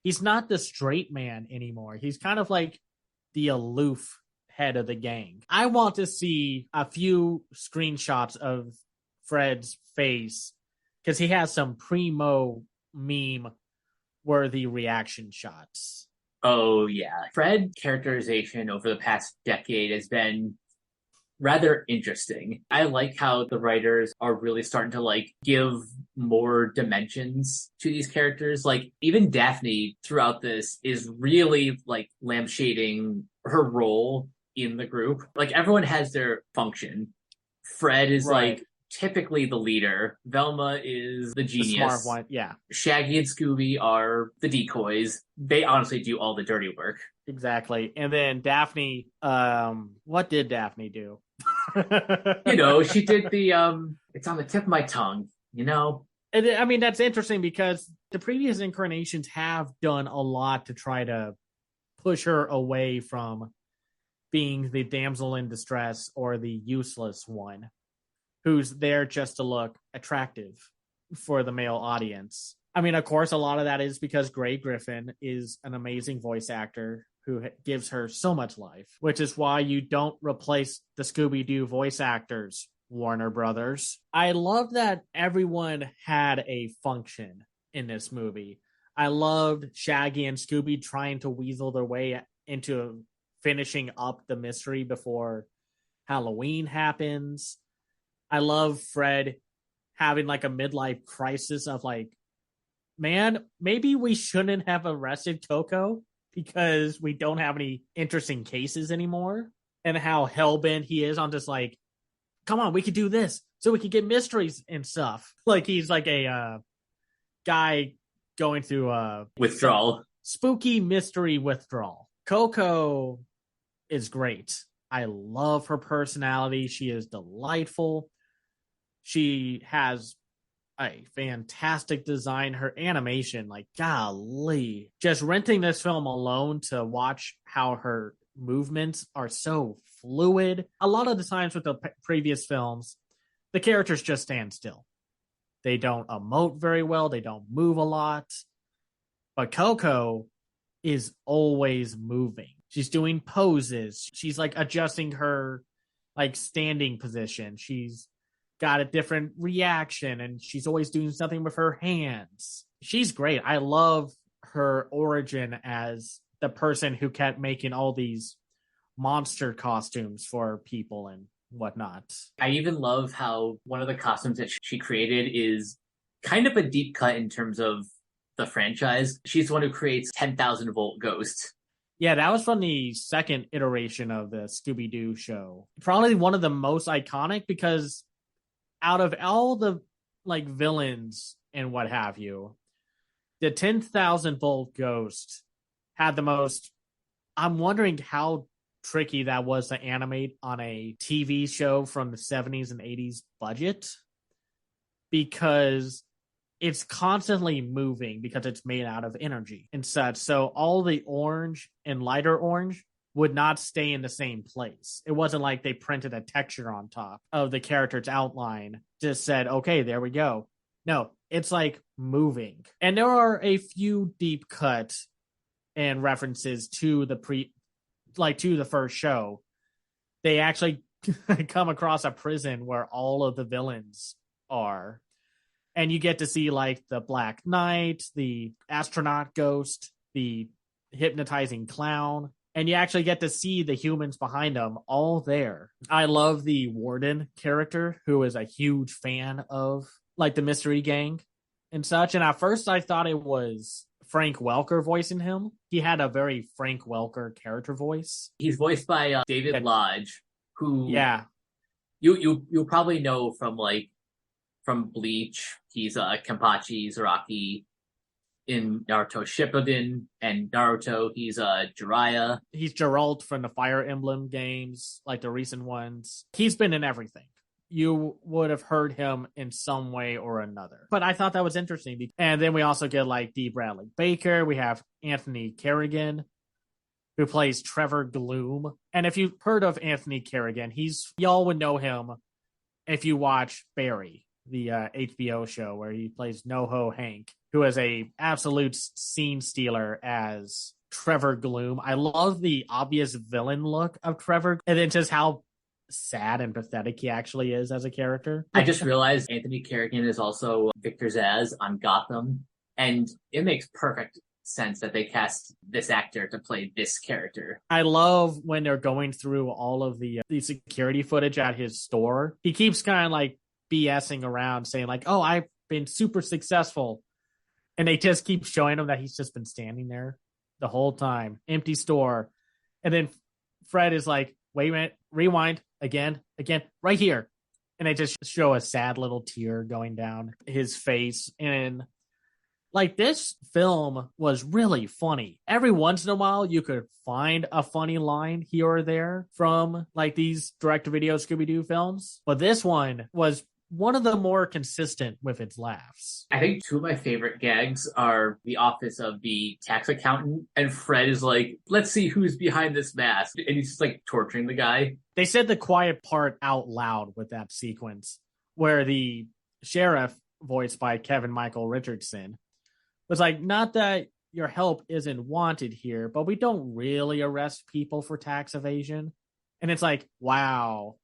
He's not the straight man anymore. He's kind of like the aloof head of the gang. I want to see a few screenshots of Fred's face because he has some primo meme worthy reaction shots. Oh yeah. Fred characterization over the past decade has been rather interesting. I like how the writers are really starting to like give more dimensions to these characters. Like even Daphne throughout this is really like lampshading her role in the group. Like everyone has their function. Fred is like typically the leader. Velma is the genius. The smart one, yeah. Shaggy and Scooby are the decoys. They honestly do all the dirty work. Exactly. And then Daphne, what did Daphne do? You know, she did the it's on the tip of my tongue, you know. And I mean, that's interesting because the previous incarnations have done a lot to try to push her away from being the damsel in distress or the useless one who's there just to look attractive for the male audience. I mean, of course, a lot of that is because Grey Griffin is an amazing voice actor who gives her so much life, which is why you don't replace the Scooby-Doo voice actors, Warner Brothers. I love that everyone had a function in this movie. I loved Shaggy and Scooby trying to weasel their way into finishing up the mystery before Halloween happens. I love Fred having like a midlife crisis of like, man, maybe we shouldn't have arrested Coco because we don't have any interesting cases anymore. And how hellbent he is on just like, come on, we could do this so we could get mysteries and stuff. Like he's like a guy going through a withdrawal, spooky mystery withdrawal. Coco is great. I love her personality. She is delightful. She has a fantastic design. Her animation, like, golly. Just renting this film alone to watch how her movements are so fluid. A lot of the times with the previous films, the characters just stand still. They don't emote very well. They don't move a lot. But Coco is always moving. She's doing poses. She's like adjusting her like standing position. She's got a different reaction and she's always doing something with her hands. She's great. I love her origin as the person who kept making all these monster costumes for people and whatnot. I even love how one of the costumes that she created is kind of a deep cut in terms of the franchise. She's the one who creates 10,000 volt Ghost. Yeah, that was from the second iteration of the Scooby-Doo show. Probably one of the most iconic because out of all the like villains and what have you, the 10,000 volt Ghost had the most. I'm wondering how tricky that was to animate on a TV show from the 70s and 80s budget, because it's constantly moving because it's made out of energy and such. So all the orange and lighter orange would not stay in the same place. It wasn't like they printed a texture on top of the character's outline, just said, okay, there we go. No, it's like moving. And there are a few deep cuts and references to the to the first show. They actually come across a prison where all of the villains are. And you get to see like the Black Knight, the astronaut ghost, the hypnotizing clown, and you actually get to see the humans behind them all there. I love the warden character, who is a huge fan of like the Mystery Gang and such. And at first I thought it was Frank Welker voicing him. He had a very Frank Welker character voice. He's voiced by David Lodge, who you'll probably know from Bleach. He's Kenpachi Zaraki in Naruto Shippuden, and Naruto he's Jiraiya. He's Geralt from the Fire Emblem games, like the recent ones. He's been in everything. You would have heard him in some way or another. But I thought that was interesting. And then we also get like D. Bradley Baker. We have Anthony Carrigan, who plays Trevor Gloom. And if you've heard of Anthony Carrigan, y'all would know him if you watch Barry, the HBO show where he plays NoHo Hank, who is a absolute scene stealer as Trevor Gloom. I love the obvious villain look of Trevor, and then just how sad and pathetic he actually is as a character. I just realized Anthony Carrigan is also Victor Zsasz on Gotham, and it makes perfect sense that they cast this actor to play this character. I love when they're going through all of the security footage at his store. He keeps kind of like BSing around saying like, oh, I've been super successful. And they just keep showing him that he's just been standing there the whole time. Empty store. And then Fred is like, wait a minute, rewind again, right here. And they just show a sad little tear going down his face. And like, this film was really funny. Every once in a while, you could find a funny line here or there from like these direct-to-video Scooby-Doo films. But this one was one of the more consistent with its laughs. I think two of my favorite gags are the office of the tax accountant, and Fred is like, let's see who's behind this mask. And he's just like torturing the guy. They said the quiet part out loud with that sequence, where the sheriff, voiced by Kevin Michael Richardson, was like, not that your help isn't wanted here, but we don't really arrest people for tax evasion. And it's like, wow.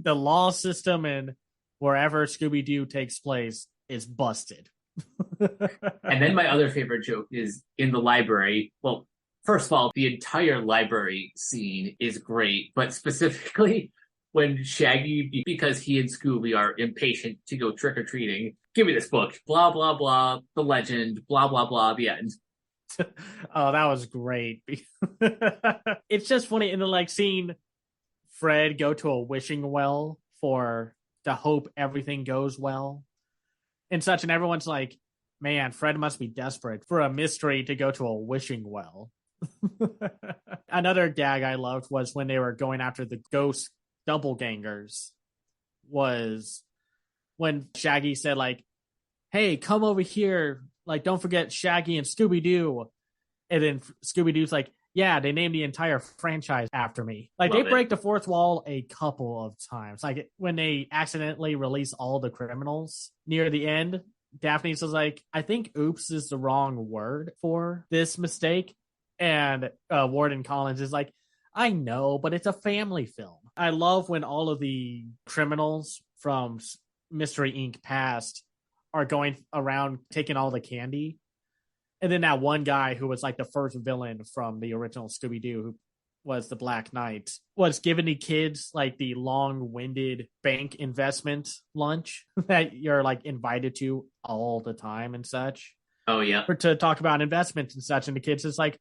The law system and wherever Scooby-Doo takes place is busted. And then my other favorite joke is in the library. Well, first of all, the entire library scene is great, but specifically when Shaggy, because he and Scooby are impatient to go trick-or-treating, give me this book, blah, blah, blah, the legend, blah, blah, blah, the end. Oh, that was great. It's just funny in the like scene Fred go to a wishing well to hope everything goes well and such. And everyone's like, man, Fred must be desperate for a mystery to go to a wishing well. Another gag I loved was when they were going after the ghost doppelgangers, was when Shaggy said like, hey, come over here. Like, don't forget Shaggy and Scooby-Doo. And then Scooby-Doo's like, yeah, they named the entire franchise after me. Like, they break the fourth wall a couple of times. Like, when they accidentally release all the criminals near the end, Daphne's was like, I think oops is the wrong word for this mistake. And Warden Collins is like, I know, but it's a family film. I love when all of the criminals from Mystery Inc. past are going around taking all the candy. And then that one guy who was like the first villain from the original Scooby-Doo, who was the Black Knight, was giving the kids like the long-winded bank investment lunch that you're like invited to all the time and such. Oh, yeah. Or to talk about investments and such. And the kids is like,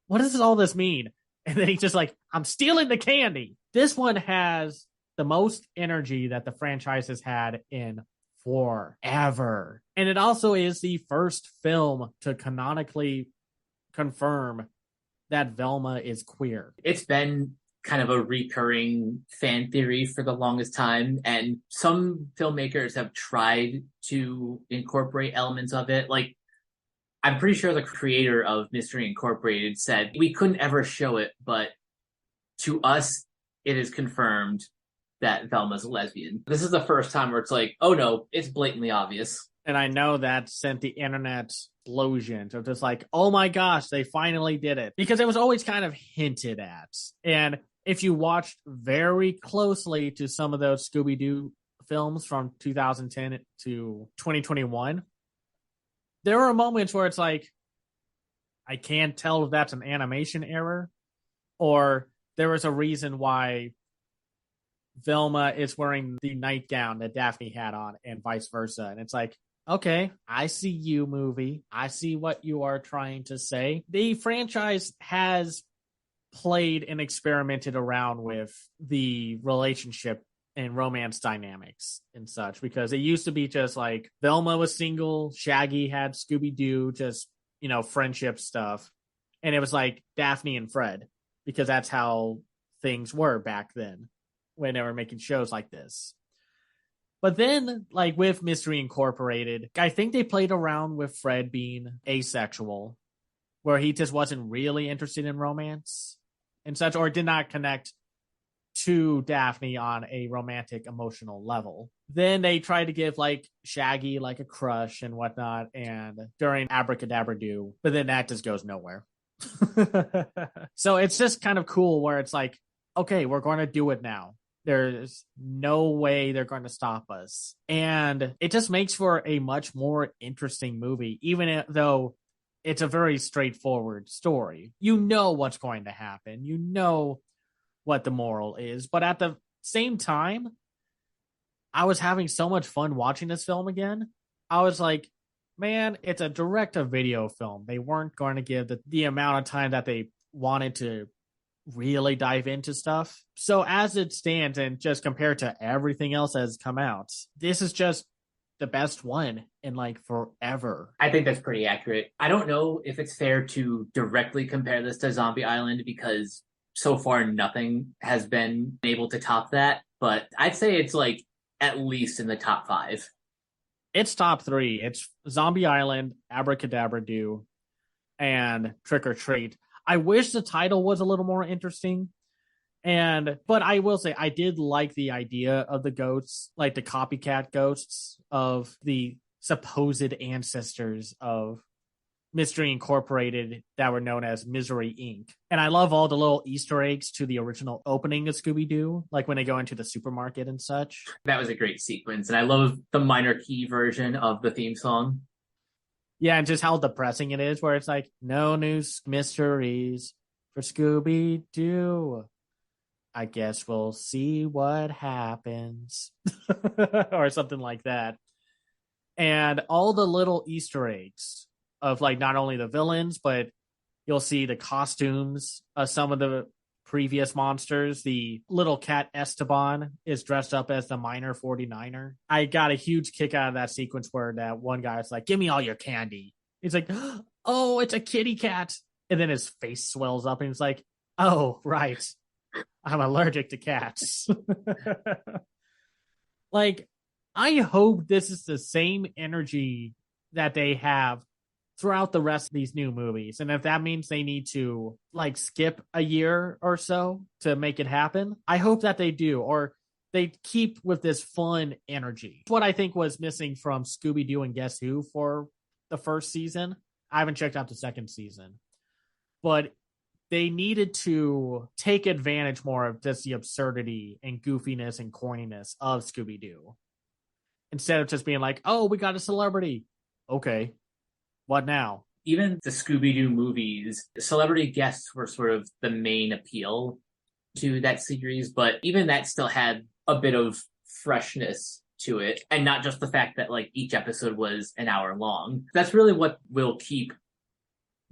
what does all this mean? And then he's just like, I'm stealing the candy. This one has the most energy that the franchise has had in forever. And it also is the first film to canonically confirm that Velma is queer. It's been kind of a recurring fan theory for the longest time, and some filmmakers have tried to incorporate elements of it. Like, I'm pretty sure the creator of Mystery Incorporated said, we couldn't ever show it, but to us, it is confirmed that Velma's a lesbian. This is the first time where it's like, oh no, it's blatantly obvious. And I know that sent the internet explosion to just like, oh my gosh, they finally did it. Because it was always kind of hinted at. And if you watched very closely to some of those Scooby-Doo films from 2010 to 2021, there were moments where it's like, I can't tell if that's an animation error or there was a reason why Velma is wearing the nightgown that Daphne had on and vice versa. And it's like, okay, I see you, movie. I see what you are trying to say. The franchise has played and experimented around with the relationship and romance dynamics and such, because it used to be just like Velma was single, Shaggy had Scooby-Doo, just, friendship stuff. And it was like Daphne and Fred, because that's how things were back then when they were making shows like this. But then, like with Mystery Incorporated, I think they played around with Fred being asexual, where he just wasn't really interested in romance and such, or did not connect to Daphne on a romantic, emotional level. Then they tried to give like Shaggy like a crush and whatnot, and during Abracadabra Do, but then that just goes nowhere. So it's just kind of cool where it's like, okay, we're going to do it now. There's no way they're going to stop us. And it just makes for a much more interesting movie, even though it's a very straightforward story. You know what's going to happen. You know what the moral is. But at the same time, I was having so much fun watching this film again. I was like, man, it's a direct-to-video film. They weren't going to give the amount of time that they wanted to really dive into stuff. So as it stands, and just compared to everything else that has come out, this is just the best one in like forever. I think that's pretty accurate. I don't know if it's fair to directly compare this to Zombie Island, because so far nothing has been able to top that, but I'd say it's like at least in the top 5. It's top 3. It's Zombie Island, Abracadabra Do, and Trick or Treat. I wish the title was a little more interesting. But I will say I did like the idea of the ghosts, like the copycat ghosts of the supposed ancestors of Mystery Incorporated that were known as Misery Inc. And I love all the little Easter eggs to the original opening of Scooby-Doo, like when they go into the supermarket and such. That was a great sequence, and I love the minor key version of the theme song. Yeah, and just how depressing it is, where it's like, no new mysteries for Scooby-Doo. I guess we'll see what happens. Or something like that. And all the little Easter eggs of like not only the villains, but you'll see the costumes of some of the previous monsters. The little cat Esteban is dressed up as the Minor 49er. I got a huge kick out of that sequence where that one guy is like, give me all your candy. He's like, oh, it's a kitty cat. And then his face swells up and he's like, oh, right. I'm allergic to cats. Like, I hope this is the same energy that they have throughout the rest of these new movies. And if that means they need to like skip a year or so to make it happen, I hope that they do, or they keep with this fun energy. What I think was missing from Scooby-Doo and Guess Who for the first season. I haven't checked out the second season, but they needed to take advantage more of just the absurdity and goofiness and corniness of Scooby-Doo, instead of just being like, oh, we got a celebrity. Okay, what now? Even the Scooby-Doo movies, celebrity guests were sort of the main appeal to that series, but even that still had a bit of freshness to it, and not just the fact that like each episode was an hour long. That's really what will keep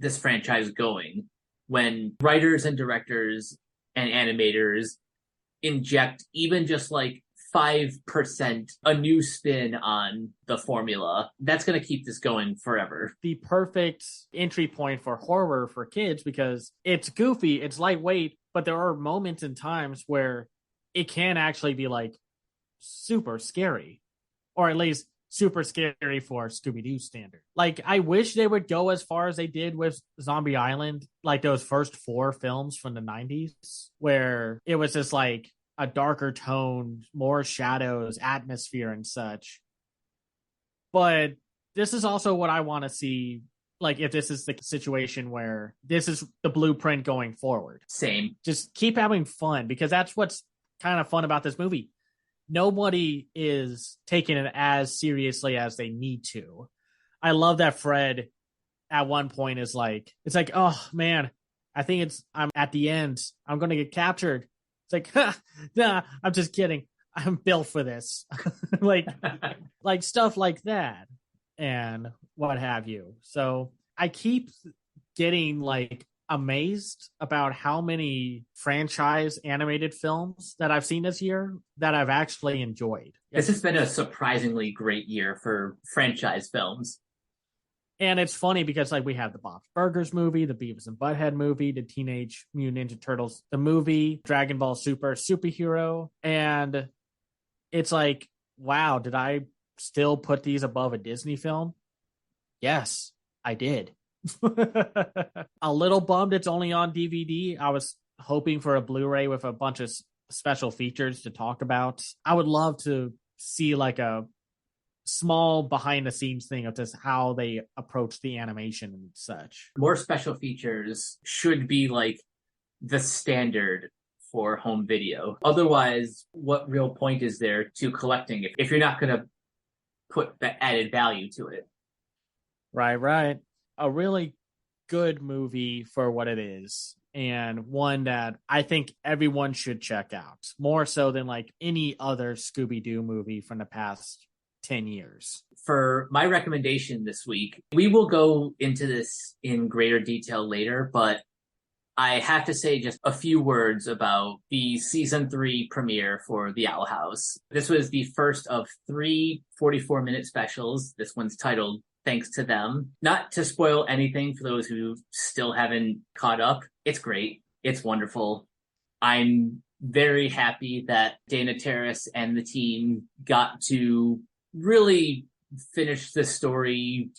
this franchise going, when writers and directors and animators inject even just like 5% a new spin on the formula. That's going to keep this going forever. The perfect entry point for horror for kids because it's goofy, it's lightweight, but there are moments and times where it can actually be like super scary, or at least super scary for Scooby-Doo standard. Like, I wish they would go as far as they did with Zombie Island, like those first 4 films from the 90s, where it was just like a darker tone, more shadows, atmosphere, and such. But this is also what I want to see. Like, if this is the situation where this is the blueprint going forward. Same. Just keep having fun, because that's what's kind of fun about this movie. Nobody is taking it as seriously as they need to. I love that Fred at one point is like, it's like, oh man, I think I'm at the end. I'm going to get captured. It's like, nah, I'm just kidding. I'm built for this. like stuff like that and what have you. So I keep getting like amazed about how many franchise animated films that I've seen this year that I've actually enjoyed. This has been a surprisingly great year for franchise films. And it's funny because like we have the Bob's Burgers movie, the Beavis and Butthead movie, the Teenage Mutant Ninja Turtles, the movie, Dragon Ball Super Superhero. And it's like, wow, did I still put these above a Disney film? Yes, I did. A little bummed it's only on DVD. I was hoping for a Blu-ray with a bunch of special features to talk about. I would love to see like a small behind the scenes thing of just how they approach the animation and such. More special features should be like the standard for home video. Otherwise, what real point is there to collecting if you're not going to put the added value to it? Right. A really good movie for what it is, and one that I think everyone should check out, more so than like any other Scooby-Doo movie from the past 10 years. For my recommendation this week, we will go into this in greater detail later, but I have to say just a few words about the season 3 premiere for The Owl House. This was the first of 3 44-minute specials. This one's titled Thanks to Them. Not to spoil anything for those who still haven't caught up. It's great. It's wonderful. I'm very happy that Dana Terrace and the team got to really finish the story,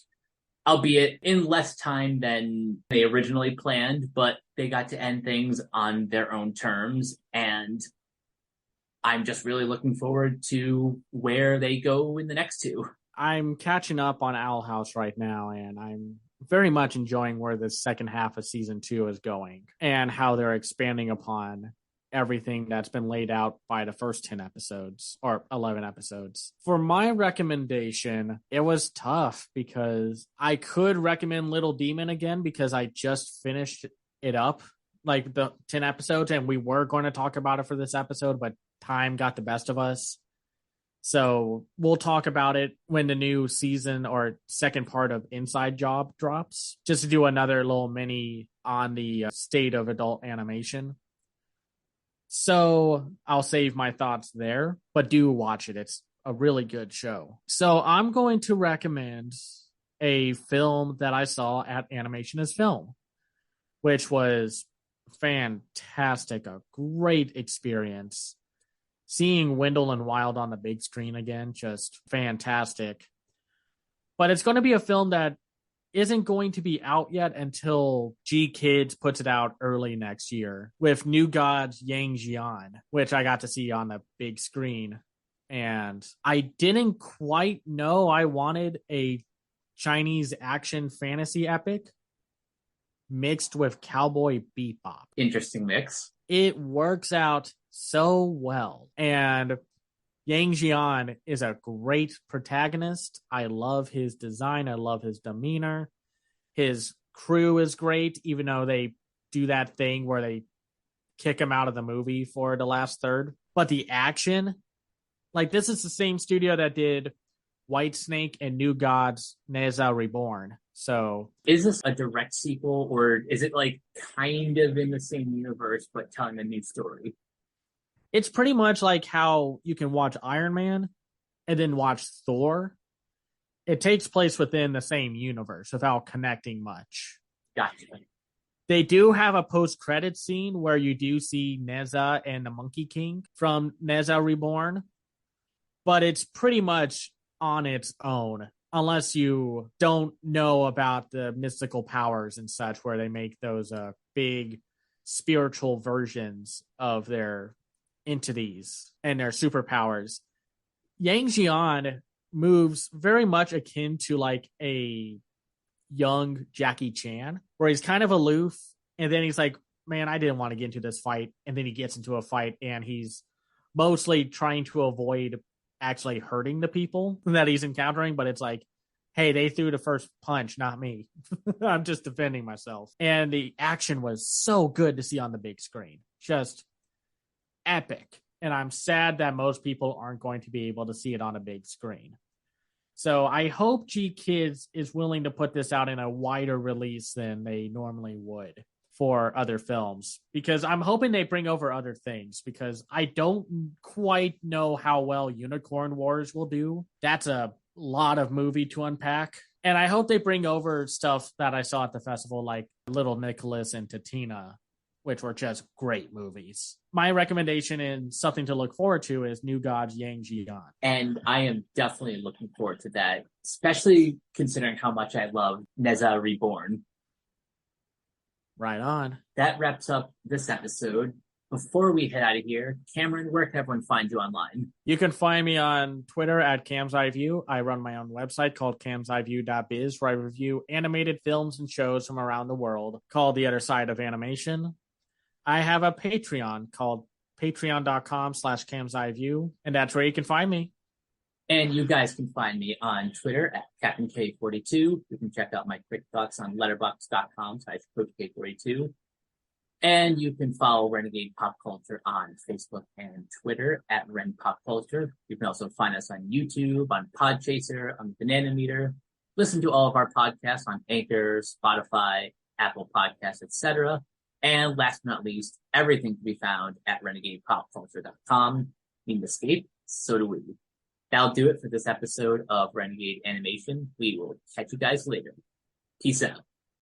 albeit in less time than they originally planned, but they got to end things on their own terms. And I'm just really looking forward to where they go in the next 2. I'm catching up on Owl House right now, and I'm very much enjoying where the second half of season 2 is going and how they're expanding upon everything that's been laid out by the first 10 episodes or 11 episodes. For my recommendation, it was tough because I could recommend Little Demon again because I just finished it up, like the 10 episodes, and we were going to talk about it for this episode, but time got the best of us. So we'll talk about it when the new season or second part of Inside Job drops, just to do another little mini on the state of adult animation. So I'll save my thoughts there, but do watch it. It's a really good show. So I'm going to recommend a film that I saw at Animation is Film, which was fantastic, a great experience. Seeing Wendell and Wild on the big screen again, just fantastic. But it's going to be a film that isn't going to be out yet until G Kids puts it out early next year with New Gods Yang Jian, which I got to see on the big screen. And I didn't quite know I wanted a Chinese action fantasy epic mixed with Cowboy Bebop. Interesting mix. It works out so well. And Yang Jian is a great protagonist. I love his design. I love his demeanor. His crew is great, even though they do that thing where they kick him out of the movie for the last third. But the action, like this is the same studio that did White Snake and New Gods Neza Reborn. So is this a direct sequel, or is it like kind of in the same universe but telling a new story? It's pretty much like how you can watch Iron Man and then watch Thor. It takes place within the same universe without connecting much. Gotcha. They do have a post-credit scene where you do see Neza and the Monkey King from Neza Reborn, but it's pretty much on its own unless you don't know about the mystical powers and such, where they make those big spiritual versions of their entities and their superpowers. Yang Jian moves very much akin to like a young Jackie Chan, where he's kind of aloof, and then he's like, man, I didn't want to get into this fight. And then he gets into a fight, and he's mostly trying to avoid actually hurting the people that he's encountering. But it's like, hey, they threw the first punch, not me. I'm just defending myself. And the action was so good to see on the big screen. Just epic. And I'm sad that most people aren't going to be able to see it on a big screen. So I hope G Kids is willing to put this out in a wider release than they normally would for other films, because I'm hoping they bring over other things, because I don't quite know how well Unicorn Wars will do. That's a lot of movie to unpack. And I hope they bring over stuff that I saw at the festival, like Little Nicholas and Tatina, which were just great movies. My recommendation and something to look forward to is New Gods Yang Jian. And I am definitely looking forward to that, especially considering how much I love Neza Reborn. Right on. That wraps up this episode. Before we head out of here, Cameron, where can everyone find you online? You can find me on Twitter at Cam's Eye View. I run my own website called camseyeview.biz, where I review animated films and shows from around the world called The Other Side of Animation. I have a Patreon called patreon.com/camseyeview, and that's where you can find me. And you guys can find me on Twitter at CaptainK42. You can check out my quick thoughts on letterboxd.com/CoachK42. And you can follow Renegade Pop Culture on Facebook and Twitter at Ren Pop Culture. You can also find us on YouTube, on Podchaser, on Banana Meter. Listen to all of our podcasts on Anchor, Spotify, Apple Podcasts, etc. And last but not least, everything can be found at renegadepopculture.com. Need to escape? So do we. That'll do it for this episode of Renegade Animation. We will catch you guys later. Peace out.